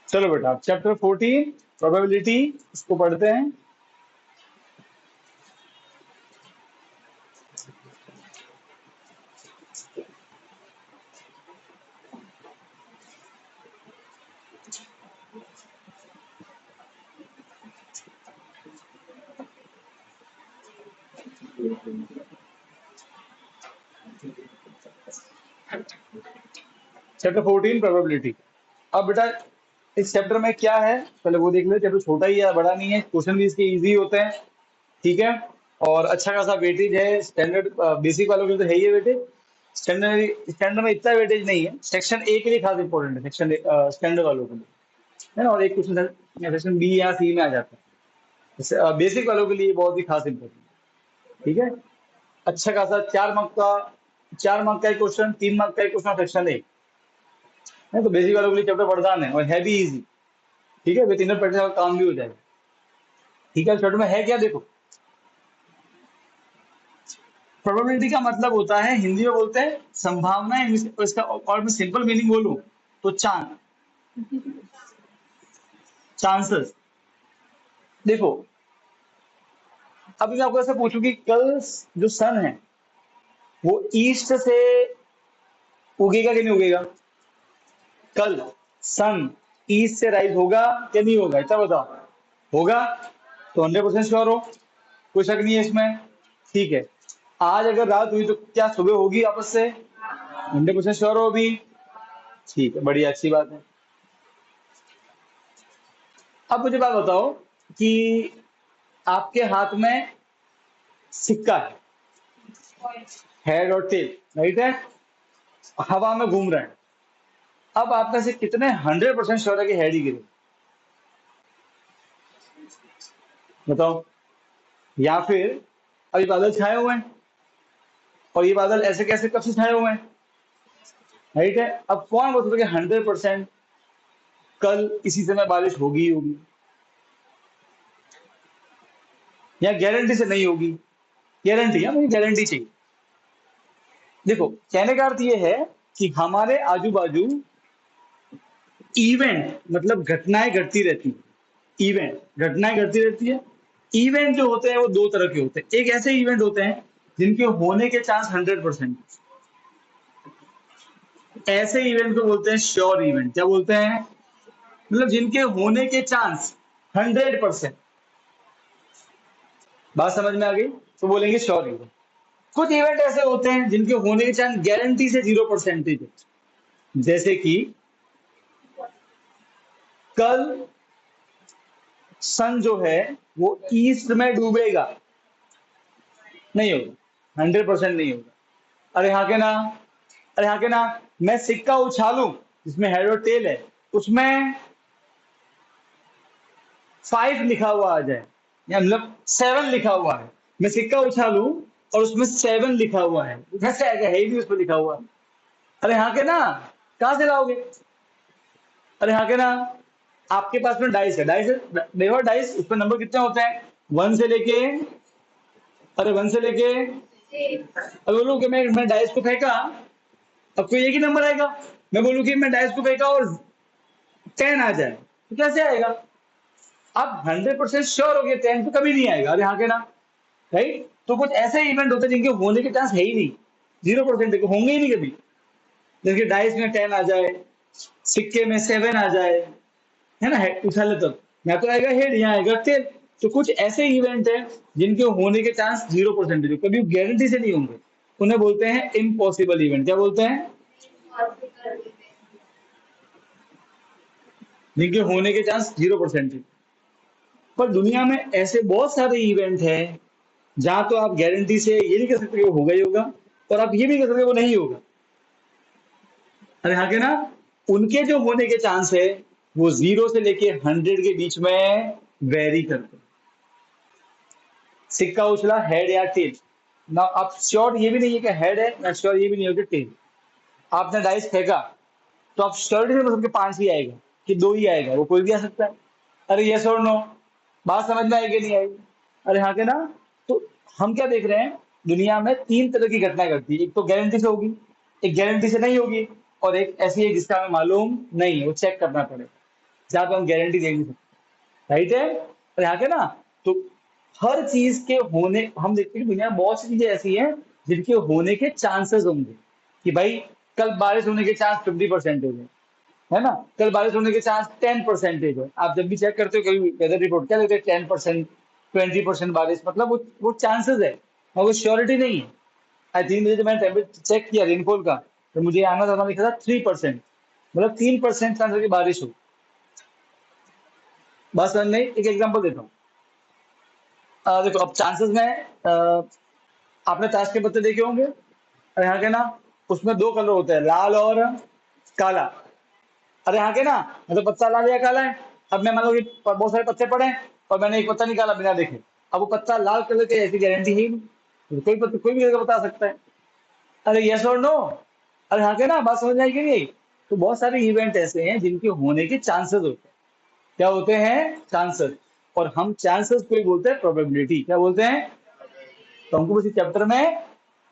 चलो बेटा, chapter 14 probability, इसको पढ़ते हैं। Chapter 14 probability. अब बेटा इस चैप्टर में क्या है पहले वो देख ले। चैप्टर छोटा ही है, बड़ा नहीं है, क्वेश्चन भी इसके इजी होते हैं, ठीक है। और अच्छा खासा वेटेज है, स्टैंडर्ड बेसिक वालों के लिए तो है ही है वेटेज। स्टैंडर्ड स्टैंडर्ड में इतना वेटेज नहीं है, सेक्शन ए के लिए खास इंपॉर्टेंट है, सेक्शन स्टैंडर्ड वालों के लिए, है ना। और एक क्वेश्चन सेक्शन बी या सी में आ जाता है, बेसिक वालों के लिए बहुत ही खास इंपॉर्टेंट, ठीक है। अच्छा खासा 4 मार्क का एक क्वेश्चन, 3 मार्क का एक क्वेश्चन सेक्शन ए है, तो बेसिक वालों के लिए चैप्टर वरदान है और है भी इजी, ठीक है। विद इनर प्रैक्टिस का काम भी हो जाएगा, ठीक है। चैप्टर में है क्या देखो। प्रोबेबिलिटी का मतलब होता है, हिंदी में बोलते हैं संभावना, इसका और मैं सिंपल मीनिंग बोलूं तो चांसेस। देखो अभी मैं आपको ऐसे पूछूं कि कल जो सन है वो ईस्ट से उगेगा कि नहीं उगेगा। कल सन ईस्ट से राइज होगा कि नहीं होगा, इतना बताओ। होगा तो 100% श्योर हो, कोई शक नहीं है इसमें, ठीक है। आज अगर रात हुई तो क्या सुबह होगी वापस से, 100% श्योर हो भी, ठीक है, बढ़िया, अच्छी बात है। अब मुझे बात बताओ कि आपके हाथ में सिक्का है, हेड और टेल, राइट है, हवा में घूम रहा है। अब आप में से कितने 100% श्योर है कि हेड ही गिरे, बताओ। या फिर अभी बादल छाए हुए हैं और ये बादल ऐसे कैसे कब से छाए हुए हैं, राइट है। अब कौन बोल सकता है कि 100% कल इसी समय बारिश होगी ही होगी, या गारंटी से नहीं होगी। गारंटी है, मुझे गारंटी चाहिए। देखो कहने का अर्थ ये है कि हमारे आजू बाजू इवेंट मतलब घटनाएं घटती रहती है, इवेंट घटनाएं घटती रहती है। इवेंट जो होते हैं वो दो तरह के होते हैं, एक ऐसे इवेंट होते हैं जिनके होने के चांस 100%, ऐसे इवेंट को बोलते हैं श्योर इवेंट। क्या बोलते हैं, मतलब जिनके होने के चांस 100%। बात समझ में आ गई तो बोलेंगे श्योर इवेंट। कुछ इवेंट ऐसे होते हैं जिनके होने के चांस गारंटी से 0% है, जैसे कि कल सन जो है वो ईस्ट में डूबेगा, नहीं होगा, 100% नहीं होगा। अरे हाँ के ना, अरे हाँ के ना, मैं सिक्का उछालूं जिसमें हेड और टेल है, उसमें 5 लिखा हुआ आ जाए, या मतलब 7 लिखा हुआ है, मैं सिक्का उछालूं और उसमें 7 लिखा हुआ है, कैसे आएगा, है ही नहीं उसमें लिखा हुआ। अरे हाँ के ना, कहां से लाओगे। अरे हाँ के ना, आपके पास में डाइस है, देखो डाइस, उसमें नंबर कितने होते हैं, 1 से लेके, अरे 1 से लेके, अब बोलूं कि मैं डाइस को फेंका, अब कोई एक ही नंबर आएगा। मैं बोलूं कि मैं डाइस को फेंका और 10 आ जाए तो कैसे आएगा। आप 100% श्योर हो गए 10 तो कभी नहीं आएगा। अरे हाँ के ना, राइट। तो कुछ ऐसे इवेंट होते हैं जिनके होने के चांस है ही नहीं, 0% होंगे ही नहीं कभी। जैसे डाइस में 10 आ जाए, सिक्के में 7 आ जाए, है ना, उछाले तो या तो आएगा हेड, यहाँ आएगा टेल। तो कुछ ऐसे इवेंट है जिनके होने के चांस 0% है, कभी गारंटी से नहीं होंगे, उन्हें बोलते हैं इम्पॉसिबल इवेंट। क्या बोलते हैं? जिनके होने के चांस 0% है। पर दुनिया में ऐसे बहुत सारे इवेंट हैं जहां तो आप गारंटी से ये नहीं कह सकते कि वो होगा ही होगा, और आप ये भी कह सकते वो नहीं होगा। अरे हाँ के ना, उनके जो होने के चांस है वो 0 से लेके 100 के बीच में वेरी करते हैं। सिक्का उछला हेड या टेल, ना आप श्योर ये भी नहीं है कि हेड है, ना श्योर ये भी नहीं है कि टेल। आपने डाइस फेंका तो आप श्योरिटी से मतलब कि 5 ही आएगा कि 2 ही आएगा, वो कोई भी आ सकता है। अरे यस और नो, बात समझ में आएगी नहीं आएगी? अरे हाँ के ना। तो हम क्या देख रहे हैं, दुनिया में 3 तरह की घटनाएं घटती है। एक तो गारंटी से होगी, एक गारंटी से नहीं होगी, और एक ऐसी है जिसका हमें मालूम नहीं है, वो चेक करना पड़ेगा, जहां पर हम गारंटी दे नहीं सकते। राइट है? अरे हाँ के ना। तो हर चीज के होने, हम देखते हैं कि दुनिया में बहुत सी चीजें ऐसी हैं जिनके होने के चांसेस होंगे, कि भाई कल बारिश होने के चांस 50% है ना, कल बारिश होने के चांस 10% है। आप जब भी चेक करते हो कभी वेदर रिपोर्ट, क्या देखते हैं? 10%, 20% बारिश, मतलब वो चांसेस है और वो श्योरिटी नहीं है। आई थिंक मुझे, जब मैंने टेम्परेचर चेक किया रेनफॉल का, तो मुझे आना था लिखा था 3%, मतलब 3% चांस है कि बारिश हो। बस नहीं, एक एग्जाम्पल देता हूँ। देखो अब चांसेस में, आपने ताश के पत्ते देखे होंगे, अरे यहाँ के ना, उसमें 2 कलर होते हैं, लाल और काला। अरे हाँ के ना, मतलब पत्ता लाल या काला है। अब मैं मान लो कि बहुत सारे पत्ते पड़े हैं और मैंने एक पत्ता निकाला बिना देखे, अब वो पत्ता लाल कलर की, ऐसी गारंटी है ही नहीं, तो कोई पत्ता कोई भी करके बता सकता है। अरे यस और नो, अरे हाँ के ना, बात समझ आएगी नहीं? तो बहुत सारे इवेंट ऐसे हैं जिनके होने के चांसेस होते हैं। क्या होते हैं? चांसेस। और हम चांसेस को ही बोलते हैं प्रोबेबिलिटी। क्या बोलते हैं? तो हमको इस चैप्टर में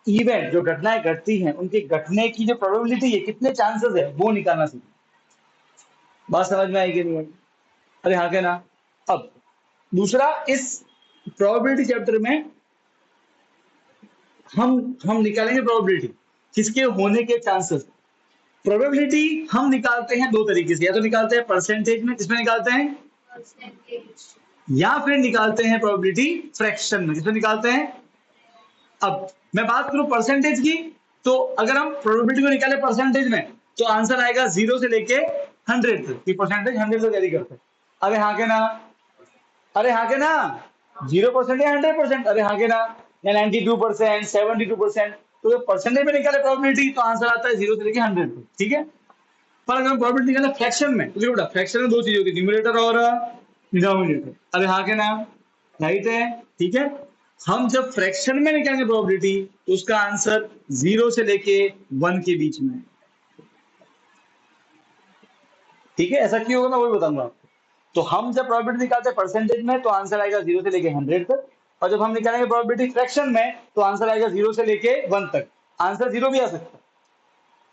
इवेंट, जो घटनाएं घटती हैं, उनके घटने की जो प्रोबेबिलिटी है, कितने चांसेस है, वो निकालना सीखना। बात समझ में आएगी नहीं आएगी? अरे हाँ के ना। अब दूसरा, इस प्रोबेबिलिटी चैप्टर में हम निकालेंगे प्रोबेबिलिटी, किसके होने के चांसेस। प्रोबेबिलिटी हम निकालते हैं 2 तरीके से, या तो निकालते हैं परसेंटेज में, किसमें निकालते हैं? या फिर निकालते हैं प्रोबेबिलिटी फ्रैक्शन में, किसमें निकालते हैं? अब मैं बात करूं परसेंटेज की, तो अगर हम प्रोबेबिलिटी को निकाले परसेंटेज में, तो आंसर आएगा 0 से लेके 100 तक, कि परसेंटेज 100 से वेरी करते हैं। अरे हाँ के ना, अरे हाँ के ना, 0% या 100%, अरे हाँ के ना, या 92%, 72%। तो जब परसेंटेज में निकाले प्रोबेबिलिटी, तो आंसर आता है 0 से लेके 100 तक, ठीक है। पर अगर हम प्रोबेबिलिटी निकाले फ्रैक्शन में, तो देखो फ्रैक्शन में 2 चीज होती है, न्यूमरेटर और डिनोमिनेटर। अरे हाँ के ना, राइट है, ठीक है। हम जब फ्रैक्शन में निकालेंगे प्रोबेबिलिटी, तो उसका आंसर 0 से लेके 1 के बीच में, ठीक है। ऐसा क्यों होगा मैं वही बताऊंगा आपको। तो हम जब प्रोबेबिलिटी निकालते हैं परसेंटेज में, तो आंसर आएगा 0 से लेके 100 तक, और जब हम निकालेंगे प्रोबेबिलिटी फ्रैक्शन में, तो आंसर आएगा 0 से लेके 1 तक। आंसर 0 भी आ सकता है,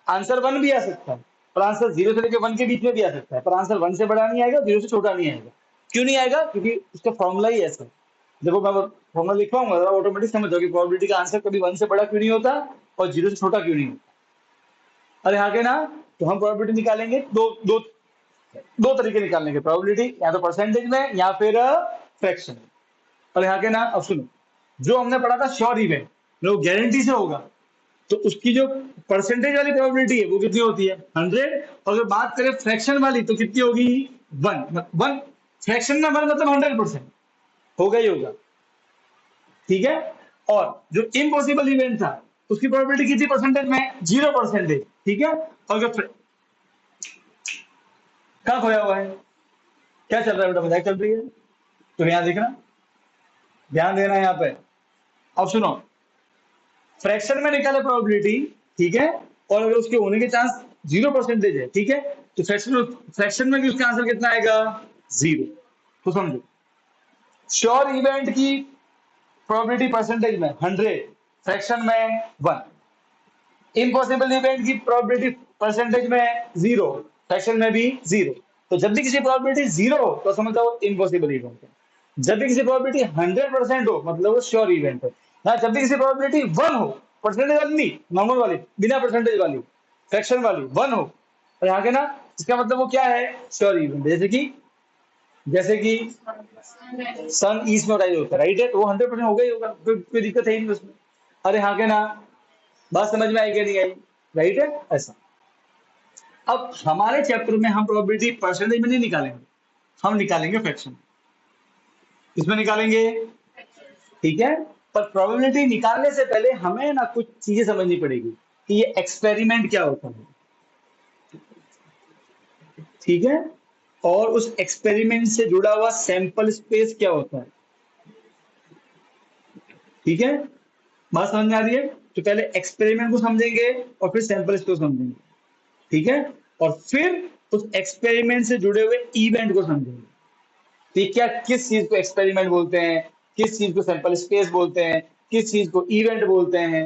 आंसर 1 भी आ सकता है, पर आंसर 0 से लेके 1 के बीच में भी आ सकता है, पर आंसर 1 से बड़ा नहीं आएगा, 0 से छोटा नहीं आएगा। क्यों नहीं आएगा? क्योंकि उसका फॉर्मूला ही ऐसा है। देखो मैं फॉर्मूला लिखवाऊंगा, ऑटोमेटिक समझ जाओ कि प्रोबेबिलिटी का आंसर कभी 1 से बड़ा क्यों नहीं होता और 0 से छोटा क्यों नहीं होता। अरे हाँ के ना। तो हम प्रोबेबिलिटी निकालेंगे दो दो दो तरीके निकालने के प्रोबेबिलिटी, या तो परसेंटेज में या फिर फ्रैक्शन। और यहाँ के ना, अब सुनो, जो हमने पढ़ा था श्योर इवेंट, जो गारंटी से होगा, तो उसकी जो परसेंटेज वाली प्रोबेबिलिटी है वो कितनी होती है? 100। और अगर बात करें फ्रैक्शन वाली, तो कितनी होगी? 1। फ्रैक्शन में 1 मतलब 100% होगा ही होगा, ठीक है। और जो इम्पॉसिबल इवेंट था, उसकी प्रोबेबिलिटी कितनी परसेंटेज में? 0%, ठीक है। और अगर कहाँ खोया हुआ है? क्या चल रहा है बेटा? मजाक चल रही है? तो यहाँ देखना, ध्यान देना यहाँ पे। अब सुनो, फ्रैक्शन में निकाले प्रोबेबिलिटी, ठीक है, और अगर उसके होने के चांस 0% है, ठीक है, तो फ्रैक्शन में भी उसका आंसर कितना आएगा? 0। तो समझो, श्योर इवेंट की प्रोबेबिलिटी परसेंटेज में 100, फ्रैक्शन में 1। इम्पॉसिबल इवेंट की प्रोबेबिलिटी परसेंटेज में 0, फ्रैक्शन में भी 0। तो जब भी किसी प्रोबेबिलिटी 0 हो, तो समझ जाओ इम्पॉसिबल इवेंट है। जब भी किसी प्रोबेबिलिटी 100% हो मतलब वो श्योर इवेंट है ना, जब भी किसी प्रोबेबिलिटी 1 हो, परसेंटेज वाली नहीं, नॉर्मल वाली, बिना परसेंटेज वाली, फ्रैक्शन वाली 1 हो, और यहाँ के ना इसका मतलब वो क्या है, श्योर इवेंट। जैसे कि सन ईस्ट में राइज होता है, राइट है, तो वो 100% होगा ही होगा, कोई दिक्कत है ही नहीं उसमें। अरे हाँ के ना, बात समझ में आई क्या नहीं आई, राइट है ऐसा। अब हमारे चैप्टर में हम प्रोबेबिलिटी परसेंटेज में नहीं निकालेंगे, हम निकालेंगे फ्रैक्शन। किसमें निकालेंगे, ठीक है। पर प्रोबेबिलिटी निकालने से पहले हमें ना कुछ चीजें समझनी पड़ेगी कि ये एक्सपेरिमेंट क्या होता है, ठीक है, और उस एक्सपेरिमेंट से जुड़ा हुआ सैंपल स्पेस क्या होता है, ठीक है। बात समझ में आ रही है, तो पहले एक्सपेरिमेंट को समझेंगे और फिर सैंपल स्पेस को समझेंगे, ठीक है, और फिर उस एक्सपेरिमेंट से जुड़े हुए इवेंट को समझेंगे, ठीक, क्या किस चीज को एक्सपेरिमेंट बोलते हैं, किस चीज को सैंपल स्पेस बोलते हैं, किस चीज को इवेंट बोलते हैं,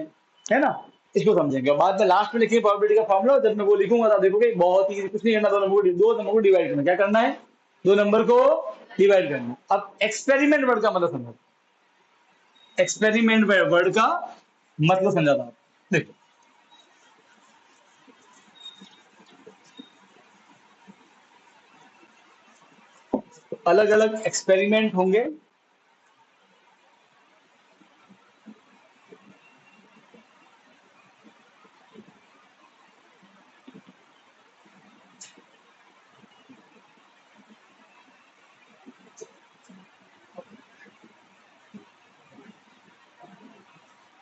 है ना, इसको समझेंगे। और बाद में लास्ट में लिखिए प्रोबेबिलिटी का फॉर्मूला, जब मैं वो लिखूंगा तो देखोगे बहुत ही कुछ नहीं करना, दो नंबर को डिवाइड करना, क्या करना है, दो नंबर को डिवाइड करना। अब एक्सपेरिमेंट वर्ड का मतलब समझो, एक्सपेरिमेंट वर्ड का मतलब समझा था, देखो अलग अलग एक्सपेरिमेंट होंगे,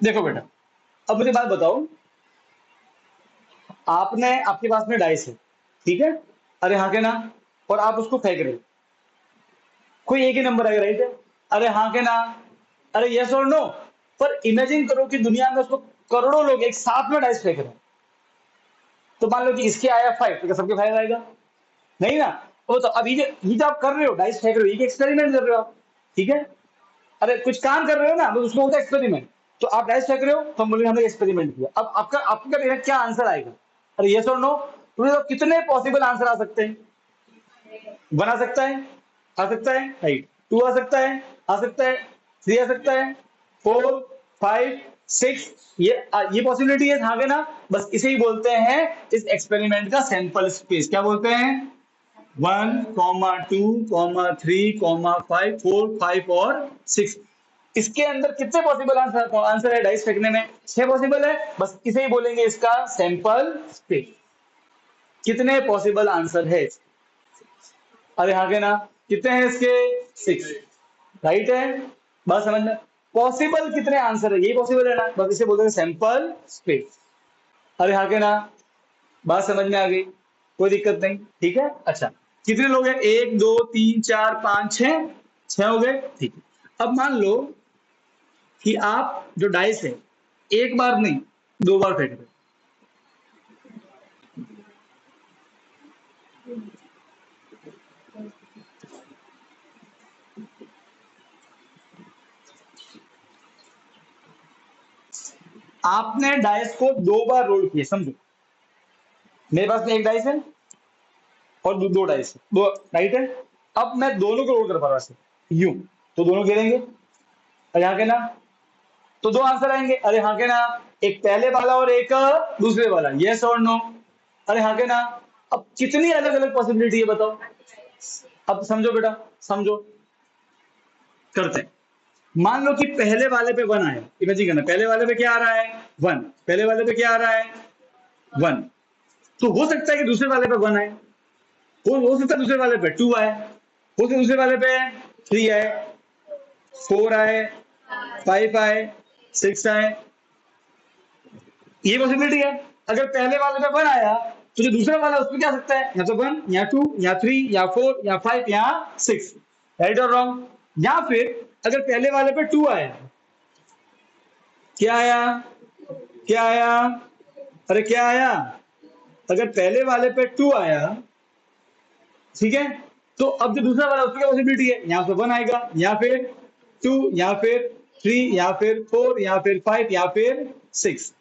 देखो बेटा, अब मुझे बात बताओ, आपने आपके पास में डाइस है, ठीक है, अरे हाँ के ना, और आप उसको फेंक रहे हो, कोई एक ही नंबर आएगा, राइट है, अरे हाँ के ना, अरे यस और नो। पर इमेजिन करो कि दुनिया में उसको करोड़ों लोग एक साथ में डाइस फेंक रहे हैं, तो मान लो कि इसके आया 5, तो क्या सबके 5 आएगा, नहीं ना। वो तो अभी जो आप कर रहे हो, डाइस फेंक रहे हो, ये एक्सपेरिमेंट कर रहे हो आप, ठीक है, अरे कुछ काम कर रहे हो ना, तो उसको होता है एक्सपेरिमेंट। तो आप डाइस फेंक रहे हो, तो हम बोलेंगे हमने एक्सपेरिमेंट किया। अब आपका आपका मेरा क्या आंसर आएगा, अरे यस और नो, तो कितने पॉसिबल आंसर आ सकते हैं, 1 आ सकता है, आ सकता है, राइट, 2 आ सकता है, आ सकता है, 3 आ सकता है, 4, 5, 6, ये पॉसिबिलिटी है, हाँ ना। बस इसे ही बोलते हैं इस एक्सपेरिमेंट का सैंपल स्पेस, क्या बोलते हैं, 1, 2, 3, 5, 4, 5 और 6। इसके अंदर कितने पॉसिबल आंसर आंसर है डाइस फेंकने में, 6 पॉसिबल है, बस इसे ही बोलेंगे इसका सैंपल स्पेस। कितने पॉसिबल आंसर है, अरे हाँ के ना, कितने हैं इसके, 6, राइट है। बात समझ में, पॉसिबल कितने आंसर है, यही पॉसिबल है ना, बस इसे बोलते हैं सैंपल स्पेस। अरे हाँ के ना, बात समझ में आ गई, कोई दिक्कत नहीं, ठीक है। अच्छा, कितने लोग हैं, 1, 2, 3, 4, 5, 6, 6 हो गए, ठीक है। अब मान लो कि आप जो डाइस है एक बार नहीं 2 बार फेंक रहे, आपने डाइस को 2 बार रोल किया, समझो मेरे पास में एक डाइस है और दो डाइस है, दो, राइट है। अब मैं दोनों को रोल कर पा रहा हूँ यूं, तो दोनों गिरेंगे, और यहाँ के ना, तो 2 आंसर आएंगे, अरे हाँ के ना, एक पहले वाला और एक दूसरे वाला, यस और नो, अरे हाँ के ना। अब कितनी अलग अलग पॉसिबिलिटी है बताओ, अब समझो बेटा, समझो, करते हैं। मान लो कि पहले वाले पे 1 आया, इमेजिन करना, पहले वाले पे क्या आ रहा है, 1, पहले वाले पे क्या आ रहा है, 1, तो हो सकता है कि दूसरे वाले पे 1 आए, हो सकता है दूसरे वाले पे 2 आए, हो सकता है दूसरे वाले पे 3 आए, 4 आए, 5 आए, 6 आए, ये पॉसिबिलिटी है। अगर पहले वाले पे 1 आया, तो जो दूसरा वाला उसमें क्या आ सकता है, या तो 1 या 2 या 3 या 4 या 5 या 6, राइट और रॉन्ग। या फिर अगर पहले वाले पे 2 आया, क्या आया, क्या आया, अरे क्या आया, अगर पहले वाले पे 2 आया, ठीक है, तो अब जो दूसरा वाला उसकी क्या पॉसिबिलिटी है, यहां पे 1 आएगा, या फिर 2 या फिर 3 या फिर 4 या फिर 5 या फिर 6।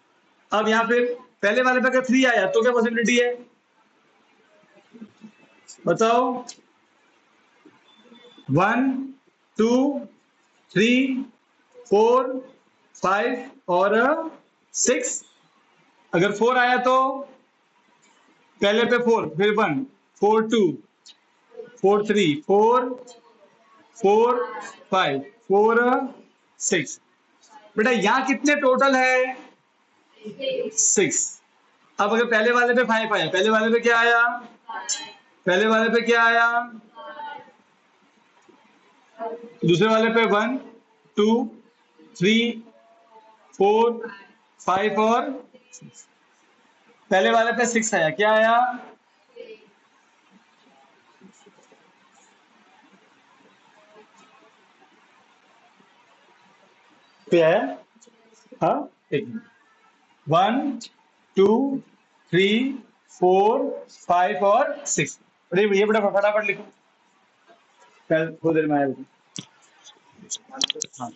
अब यहाँ पे पहले वाले पे अगर 3 आया तो क्या पॉसिबिलिटी है, बताओ, 1, 2, 3, 4, 5 और 6। अगर 4 आया तो पहले पे 4, फिर 1, 4 2, 4 3, 4 4 5, 4 6। बेटा यहाँ कितने टोटल है? 6। अब अगर पहले वाले पे 5 आया, पहले वाले पे क्या आया? पहले वाले पे क्या आया? दूसरे वाले पे 1, 2, 3, 4, 5 और पहले वाले पे 6 आया। क्या आया? पे आया। हाँ, एक 1, 2, 3, 4, 5 और 6। अरे ये बेटा फटाफट लिखो, कल थोड़ी देर में आया। हाँ।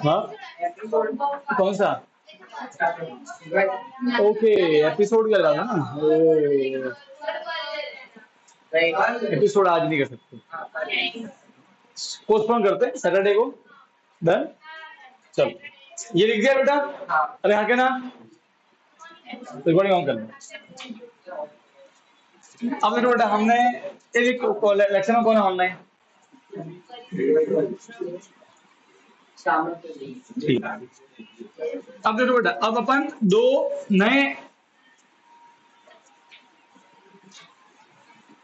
हाँ, कौन सा? ओके, एपिसोड का रहा था ना। एपिसोड आज नहीं कर सकते, पोस्टपोन करते हैं सैटरडे को। डन, चल ये लिख दिया बेटा। अरे हाँ क्या ना, रिकॉर्डिंग ऑन करना। अब देखो बेटा, हमने एक लेक्चर में कौन है ऑनलाइन? ठीक है। अब देखो बेटा, अब अपन दो नए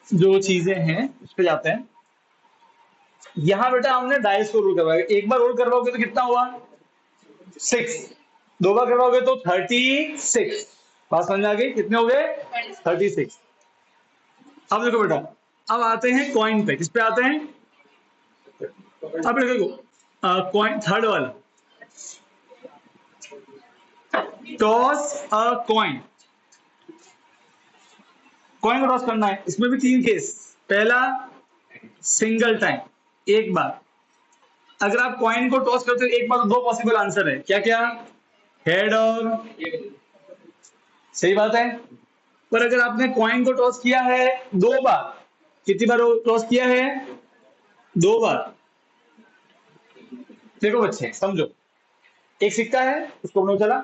जो चीजें हैं उस पे जाते हैं। यहां बेटा हमने डाइस को रोल करवाया, एक बार रोल करवाओगे तो कितना हुआ? 6। दो बार करवाओगे तो 36। बात समझ आ गई? कितने हो गए? 36। अब देखो बेटा, अब आते हैं कॉइन पे। किस पे आते हैं? अब देखो कॉइन थर्ड वाला, टॉस अ कॉइन। कॉइन को टॉस करना है, इसमें भी 3 केस। पहला, सिंगल टाइम, एक बार। अगर आप कॉइन को टॉस करते हो एक बार तो 2 पॉसिबल आंसर है। क्या क्या? हेड और, सही बात है। पर अगर आपने कॉइन को टॉस किया है 2 बार, कितनी बार टॉस किया है? 2 बार। देखो बच्चे समझो, एक सिक्का है, उसको बनो चला,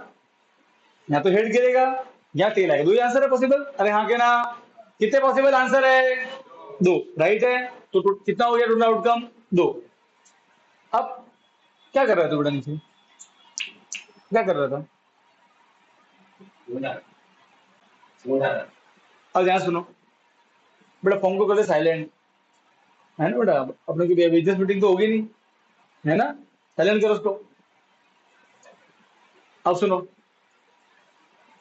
या तो हेड गिरेगा या टेल आएगा, 2 ही आंसर है पॉसिबल। अरे हाँ के ना, कितने पॉसिबल आंसर है? 2, राइट है। तो कितना हो गया टोटल आउटकम? 2। अब क्या कर रहा था बेटा नीचे? क्या कर रहा था? अब यहाँ सुनो बेटा, फोन को कर दे साइलेंट, है ना बेटा? अपने की बिजनेस मीटिंग तो होगी नहीं, है ना? साइलेंट करो उसको। अब सुनो,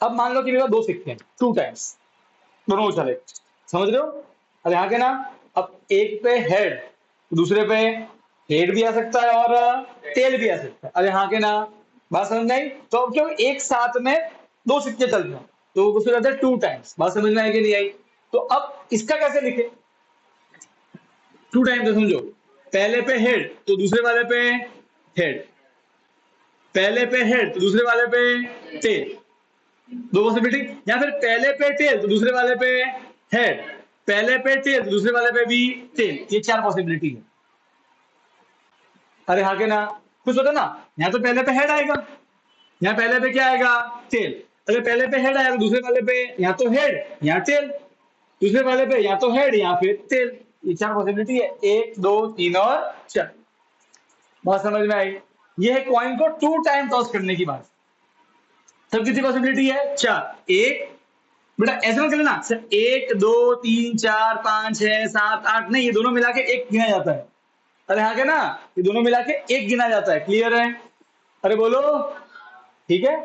अब मान लो कि मेरे पास 2 सिक्के हैं, 2 टाइम्स, दोनों उछाले, समझ रहे हो? अब यहाँ के ना, अब एक पे हेड, दूसरे पे हेड भी आ सकता है और टेल भी आ सकता है। अब यहाँ के ना, बात समझ में आई? तो अब क्यों एक साथ में 2 सिक्के चल रहे हैं, तो उसको कहते हैं 2 टाइम्स। बात समझ में आई कि नहीं आई? तो अब इसका कैसे लिखे? 2 टाइम्स तो समझो, पहले पे हेड तो दूसरे वाले पे हेड, पहले पे हेड तो दूसरे वाले पे टेल, 2 पॉसिबिलिटी। या फिर पहले पे टेल तो दूसरे वाले पे हेड, पहले पे टेल तो दूसरे वाले पे भी टेल। ये 4 पॉसिबिलिटी है। अरे हाँ के ना, कुछ होता ना, यहाँ तो पहले पे हेड आएगा, यहाँ पहले पे क्या आएगा? टेल। अगर पहले पे हेड आएगा तो दूसरे वाले पे यहाँ तो हेड, यहाँ टेल। दूसरे वाले पे या तो हेड या फिर टेल। ये चार पॉसिबिलिटी है, एक दो तीन और चार। बात समझ में आई? ये है कॉइन को टू टाइम टॉस करने की बात। सब कितनी पॉसिबिलिटी है? चार। एक, बेटा ऐसे में कर लेना सर, एक दो तीन चार पांच छह सात आठ, नहीं, ये दोनों मिला के एक गिना जाता है। अरे हाँ, के ना, ये दोनों मिला के एक गिना जाता है। क्लियर है? अरे बोलो। ठीक है।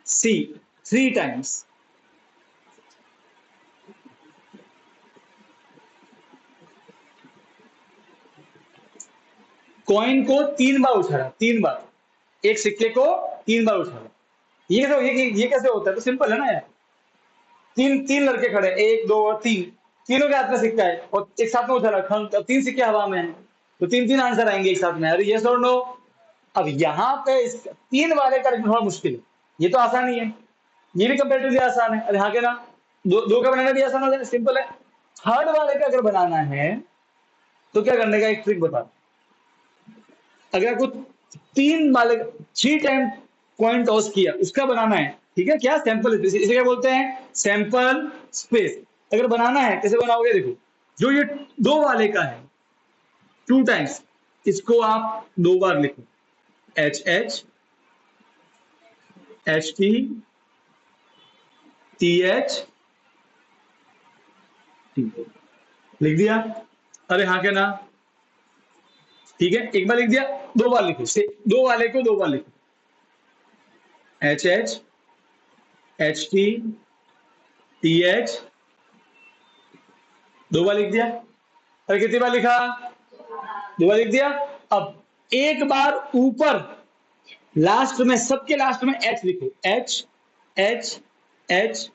सी, थ्री टाइम्स। कॉइन को तीन बार उछाला, तीन बार। एक सिक्के को तीन बार उछाला। ये कैसे होता है? तो सिंपल है ना यार। तीन तीन लड़के खड़े, एक दो और तीन, तीनों के हाथ में सिक्का है और एक साथ में उछाला, अब तीन सिक्के हवा में हैं, तो तीन तीन आंसर आएंगे एक साथ में। अरे यस और नो? अब यहाँ पे इस तीन वाले का थोड़ा मुश्किल है। ये तो आसान ही है, ये भी कंपेरेटिवली आसान है। अरे हाँ के ना, दो दो का बनाना भी आसान हो जाए, सिंपल है। थर्ड वाले का अगर बनाना है तो क्या करने का, एक ट्रिक बता। अगर आपको तीन वाले, थ्री टाइम कॉइन टॉस किया, उसका बनाना है, ठीक है, क्या सैंपल, इसे क्या बोलते हैं? Sample space. अगर बनाना है कैसे बनाओगे, देखो, जो ये दो वाले का है टू टाइम्स, इसको आप दो बार लिखो, H H, H T, T H, लिख दिया? अरे हाँ क्या ना, ठीक है, एक बार लिख दिया, दो बार लिखो, दो वाले को दो बार लिखो, H H, H T, T H, दो बार लिख दिया। अरे कितनी बार लिखा? दो बार लिख दिया। अब एक बार ऊपर लास्ट में, सबके लास्ट में एच लिखो, एच एच एच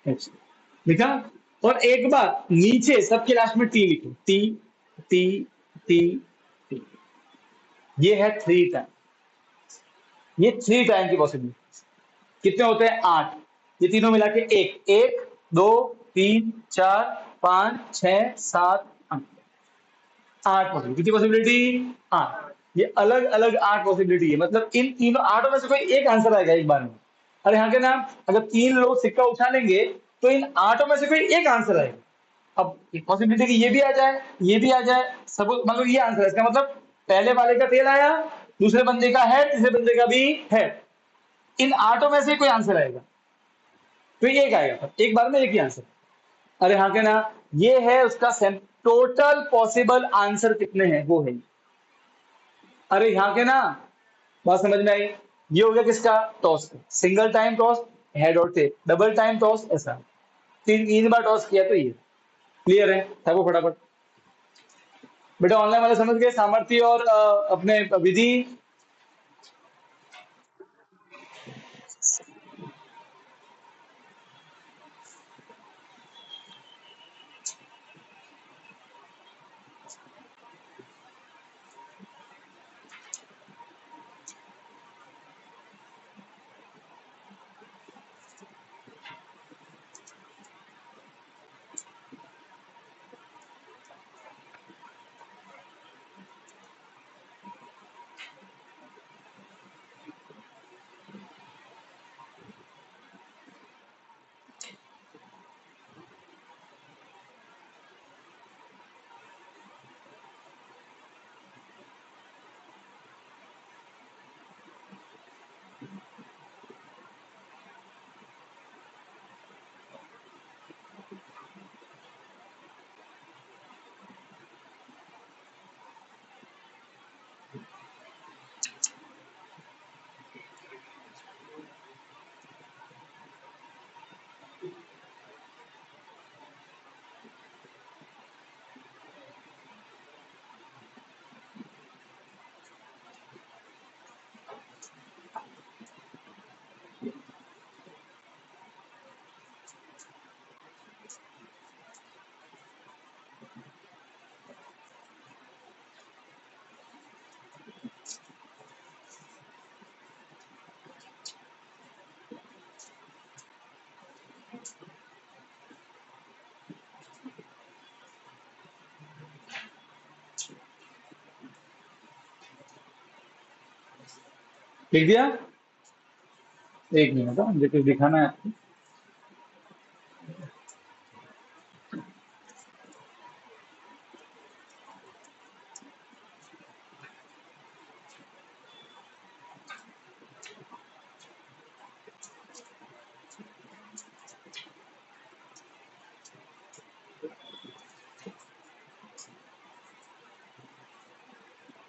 एच, लिखा? और एक बार नीचे सबके लास्ट में टी लिखो, टी टी टी टी। ये है थ्री टाइम। ये थ्री टाइम की पॉसिबिलिटी। कितने होते हैं? आठ। ये तीनों मिला के एक, एक दो तीन चार पांच छह सात आठ, आठ पॉसिबिलिटी। कितनी पॉसिबिलिटी? आठ। ये अलग अलग आठ पॉसिबिलिटी है, मतलब इन तीनों आठों में से कोई एक आंसर आएगा एक बार में। अरे हाँ के नाम, अगर तीन लोग सिक्का उछालेंगे तो इन आठों में से कोई एक आंसर आएगा। अब पॉसिबिलिटी कि ये भी आ जाए, ये भी आ जाए, सब मतलब ये आंसर है इसका, मतलब पहले वाले का तेल आया, दूसरे बंदे का है, तीसरे बंदे का भी है, इन आठों में से कोई आंसर आएगा, तो एक आएगा, एक बार में एक ही आंसर। अरे हाँ के ना, ये है उसका टोटल पॉसिबल आंसर कितने हैं वो है। अरे यहाँ के ना, बात समझ में आई? ये हो गया किसका? टॉस का। सिंगल टाइम टॉस, हेड और टेल, डबल टाइम टॉस, ऐसा तीन तीन बार टॉस किया तो ये। क्लियर है? था वो फटाफट। बेटा ऑनलाइन वाले समझ गए सामर्थ्य और अपने विधि? लिख दिया? एक मिनट, मुझे कुछ दिखाना है आपको।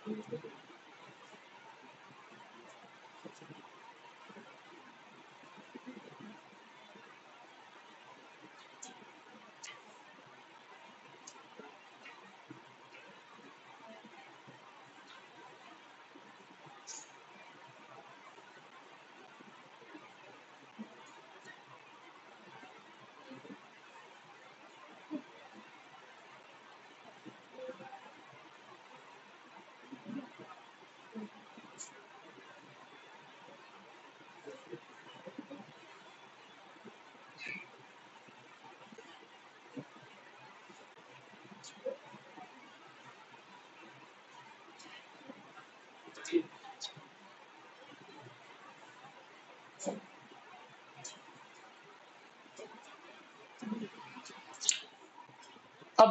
अब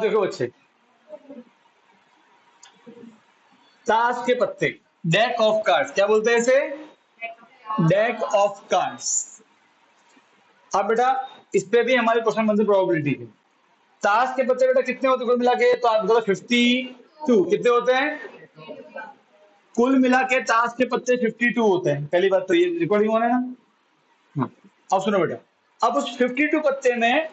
देखो बच्चे, ताश के पत्ते, डेक ऑफ कार्ड्स, क्या बोलते हैं इसे? Deck of cards. अब बेटा इस पे भी हमारे क्वेश्चन बनते प्रोबेबिलिटी के। ताश के पत्ते बेटा कितने होते हैं कुल मिला के? तो आप बताओ 52 कितने होते हैं? कुल मिला के ताश के पत्ते 52 होते हैं। पहली बात तो ये रिकॉर्डिंग होना है ना। हाँ। अब सुनो बेटा, अब उस 52 पत्ते में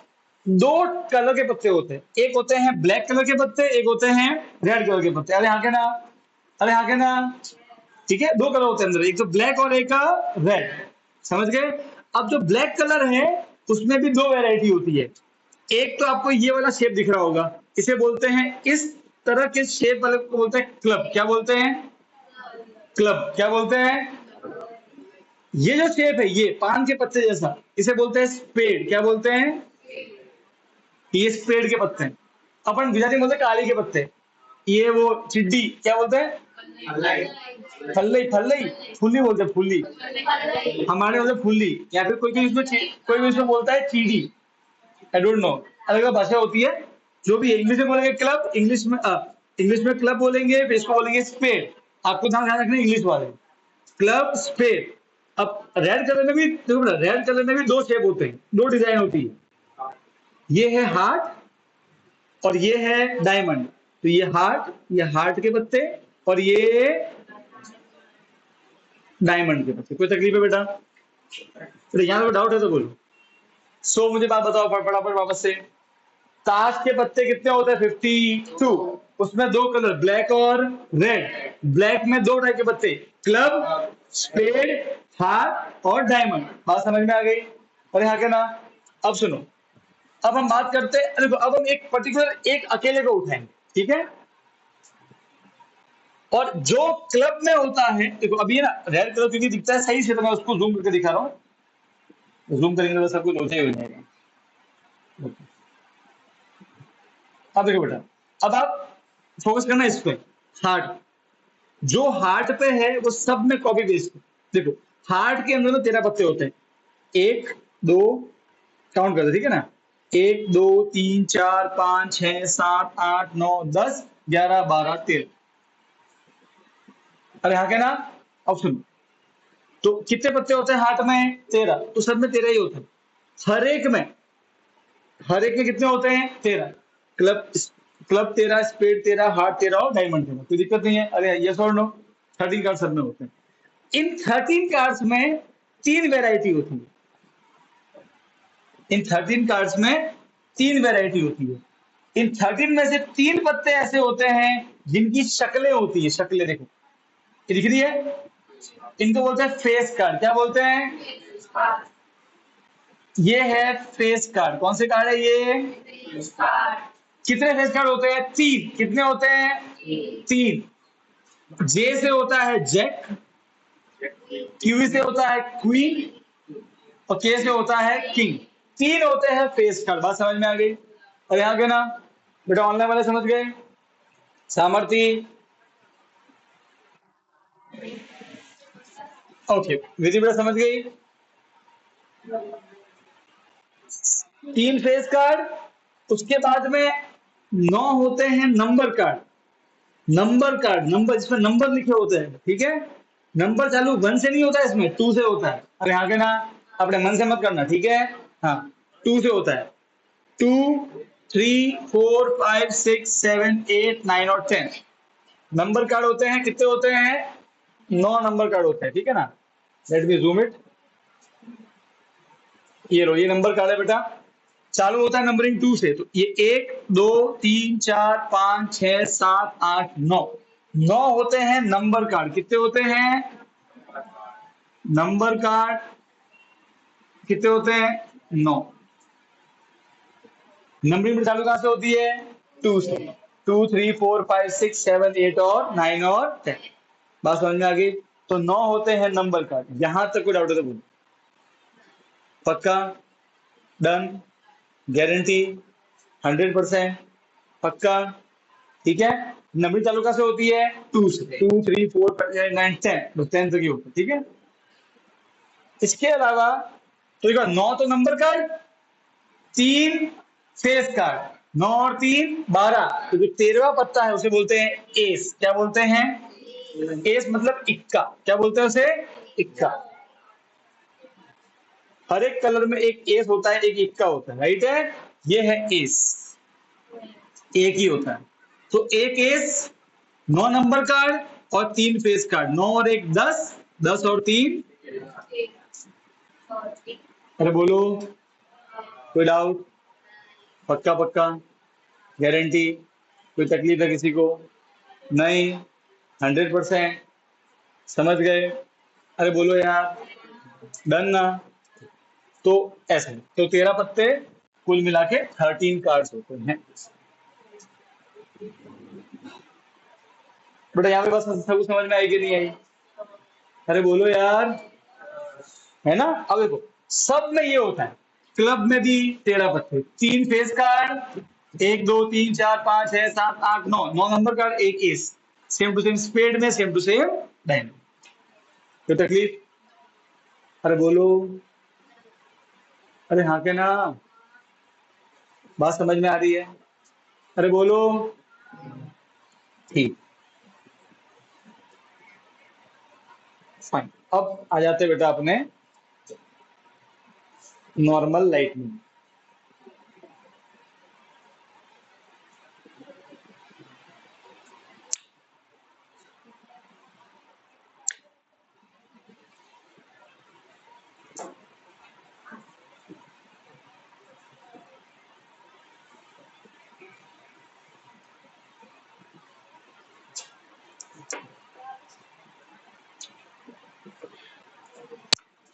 दो कलर के पत्ते होते हैं। एक होते हैं ब्लैक कलर के पत्ते, एक होते हैं रेड कलर के पत्ते। अरे हाँ के ना, अरे हाँ के ना, ठीक है। दो कलर होते हैं अंदर, एक तो ब्लैक और एक रेड, समझ गए? अब जो ब्लैक कलर है उसमें भी दो वैरायटी होती है। एक तो आपको ये वाला शेप दिख रहा होगा, इसे बोलते हैं, इस तरह के शेप वाले को बोलते हैं क्लब। क्या बोलते हैं? क्लब। क्या बोलते हैं? ये जो शेप है ये पान के पत्ते जैसा, इसे बोलते हैं स्पेड। क्या बोलते हैं? ये स्पेड के पत्ते हैं। अपन गुजराती में बोलते हैं काली के पत्ते। ये वो चिड्डी, क्या बोलते हैं? फल्लई, फल्लई, फुल्ली बोलते हैं, फुल्ली। हमारे बोलते हैं फुल्ली, या फिर कोई भी इसमें बोलता है चीडी। आई डोंट नो, अलग अलग भाषा होती है। जो भी इंग्लिश में बोलेंगे क्लब, इंग्लिश में क्लब बोलेंगे, फिर इसको बोलेंगे स्पेड। आपको ध्यान रखना इंग्लिश वाले, क्लब स्पेड। अब रेड कलर में भी देखो, रेड कलर में भी दो शेप होते हैं, दो डिजाइन होती है। ये है हार्ट और ये है डायमंड। तो ये हार्ट के पत्ते और ये डायमंड के पत्ते। कोई तकलीफ है बेटा? तो यहाँ पे डाउट है तो बोलो। मुझे बात बताओ फटाफट वापस से। ताश के पत्ते कितने होते हैं? 52। उसमें दो कलर, ब्लैक और रेड। ब्लैक में दो टाइप के पत्ते, क्लब, स्पेड, हार्ट और डायमंड। बात समझ में आ गई? अरे हाँ क्या ना। अब सुनो, अब हम बात करते हैं, देखो अब हम एक पर्टिकुलर एक अकेले को उठाएंगे, ठीक है? और जो क्लब में होता है, देखो अभी ना रेड कलर क्योंकि दिखता है सही से, तो मैं उसको जूम करके दिखा रहा हूँ। जूम करेंगे तो सब कुछ हो जाएगा। अब देखो बेटा, अब आप फोकस करना इस पे, हार्ट। जो हार्ट पे है वो सब में कॉपी पेस्ट। देखो हार्ट के अंदर ना 13 पत्ते होते हैं। एक, दो, काउंट कर दो, ठीक है ना? 1 2 3 4 5 6 7 8 9 10 11 12 13। अरे हाँ क्या ना। अब सुनो, तो कितने पत्ते होते हैं हार्ट में? 13। तो सब में 13 ही होते हैं। हर एक में कितने होते हैं? 13। क्लब, क्लब 13, स्पेड 13, हार्ट 13 और डायमंड 13। कोई दिक्कत नहीं है? अरे यस और नो, 13 कार्ड सब में होते हैं। इन 13 कार्ड्स में तीन वेराइटी होती है। इन 13 कार्ड्स में तीन वेराइटी होती है। इन 13 में से तीन पत्ते ऐसे होते हैं जिनकी शक्लें होती है। शक्लें देखो, ये दिख रही है? इनको बोलते हैं फेस कार्ड। क्या बोलते हैं? ये है फेस कार्ड। कौन से कार्ड है ये? कितने फेस कार्ड होते हैं? तीन। कितने होते हैं? तीन। जे से होता है जैक, क्यू से होता है क्वीन और के से होता है किंग। तीन होते हैं फेस कार्ड। बात समझ में आ गई? और यहाँ के ना बेटा ऑनलाइन वाले समझ गए? सामर्थी, ओके, विधि बेटा समझ गई? तीन फेस कार्ड। उसके बाद में 9 होते हैं number card. Number card, number जिसमें नंबर लिखे होते हैं, ठीक है? नंबर चालू 1 से नहीं होता है, इसमें 2 से होता है। अरे हाँ के ना, अपने मन से मत करना, ठीक है? हाँ, 2 से होता है। 2 3 4 5 6 7 8 9 और 10। नंबर कार्ड होते हैं, कितने होते हैं? 9 नंबर कार्ड होते हैं, ठीक है ना। Let me zoom it. ये लो, ये नंबर कार्ड है बेटा। चालू होता है नंबरिंग 2 से। तो ये 1 2 3 4 5 6 7 8 9, 9 होते हैं नंबर कार्ड। कितने होते हैं नंबर कार्ड? कितने होते हैं? 9। नंबरिंग में चालू कहां से होती है? 2 से। 2 3 4 5 6 7 8 और 9 और 10। बात समझ में आ गई? तो 9 होते हैं नंबर कार्ड। यहां तक कोई डाउट है तो बोलो। पक्का? डन? गारंटी? 100%? पक्का? ठीक है। नंबरिंग चालू कहां से होती है? 2 से। 2 3 4 5 9 10, बस 10 तक ही होता है, ठीक है। इसके अलावा तो देखो, 9 तो नंबर कार्ड, 3 फेस कार्ड। 9 और 3 12। तो जो 13वां पत्ता है उसे बोलते हैं एस। क्या बोलते हैं? एस मतलब इक्का। क्या बोलते हैं उसे? इक्का। हर एक कलर में एक एस होता है, एक इक्का होता है, राइट है। ये है एस, एक ही होता है। तो एक एस, 9 नंबर कार्ड और 3 फेस कार्ड। 9 और 1 10, 10 और 3। अरे बोलो, कोई डाउट? पक्का पक्का? गारंटी? कोई तकलीफ है किसी को? नहीं? 100%? समझ गए? अरे बोलो यार, डन ना। तो ऐसे तो 13 पत्ते, कुल मिला के 13 कार्ड्स होते हैं। बेटा यहाँ पे बस सबको समझ में आई कि नहीं आई? अरे बोलो यार, है ना। अब देखो, सब में ये होता है। क्लब में भी 13 पत्ते, 3 फेस कार्ड, 1 2 3 4 5 6 7 8 9, 9 नंबर कार्ड, एक ace. Same to same spade में, सेम टू सेम डायमंड। कोई तकलीफ? अरे बोलो, अरे हाँ के ना, बात समझ में आ रही है? अरे बोलो। ठीक, फाइन। अब आ जाते बेटा अपने नॉर्मल लाइट में।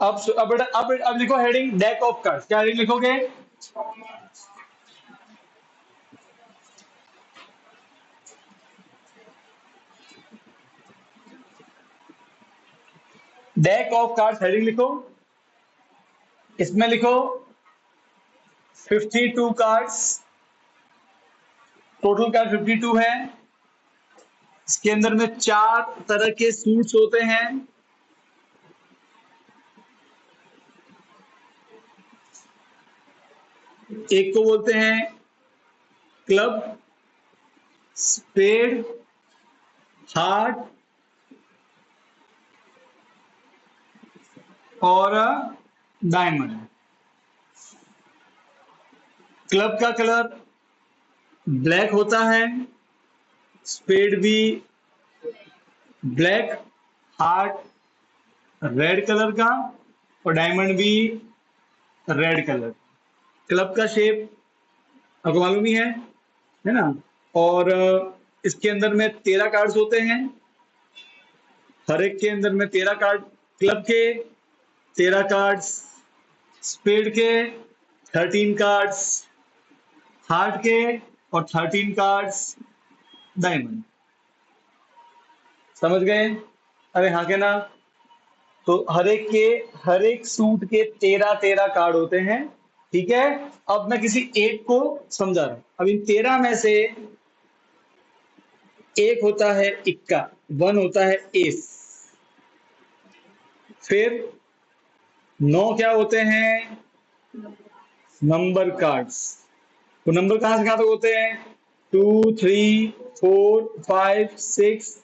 अब बेटा, अब लिखो हेडिंग डेक ऑफ कार्ड्स। क्या हेडिंग लिखोगे? डेक ऑफ कार्ड्स हेडिंग लिखो। इसमें लिखो 52 कार्ड्स। टोटल कार्ड 52 है। इसके अंदर में 4 तरह के सूट्स होते हैं। एक को बोलते हैं क्लब, स्पेड, हार्ट और डायमंड। क्लब का कलर ब्लैक होता है, स्पेड भी ब्लैक, हार्ट रेड कलर का और डायमंड भी रेड कलर। क्लब का शेप आपको मालूम ही है ना। और इसके अंदर में 13 कार्ड्स होते हैं। हर एक के अंदर में 13 कार्ड क्लब के, 13 कार्ड्स स्पेड के, 13 कार्ड्स हार्ट के और 13 कार्ड्स डायमंड। समझ गए? अरे हाँ के ना। तो हर एक सूट के 13 13 कार्ड होते हैं, ठीक है। अब मैं किसी एक को समझा रहा हूं। अब इन 13 में से एक होता है इक्का, 1 होता है एस। फिर 9 क्या होते हैं? Number cards. तो नंबर कहां से कहां तक होते हैं? 2 3 4 5 6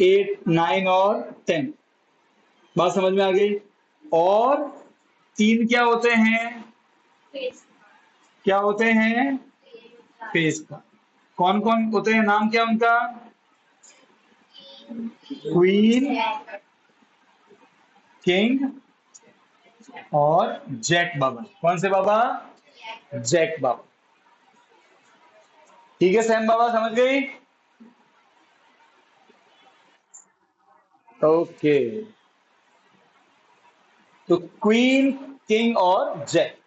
8 9 और 10। बात समझ में आ गई? और 3 क्या होते हैं? क्या होते हैं? फेस का। कौन कौन होते हैं, नाम क्या उनका? क्वीन, किंग और जैक बाबा। कौन से बाबा? जैक बाबा। ठीक है सैम बाबा, समझ गई? ओके, तो क्वीन, किंग और जैक,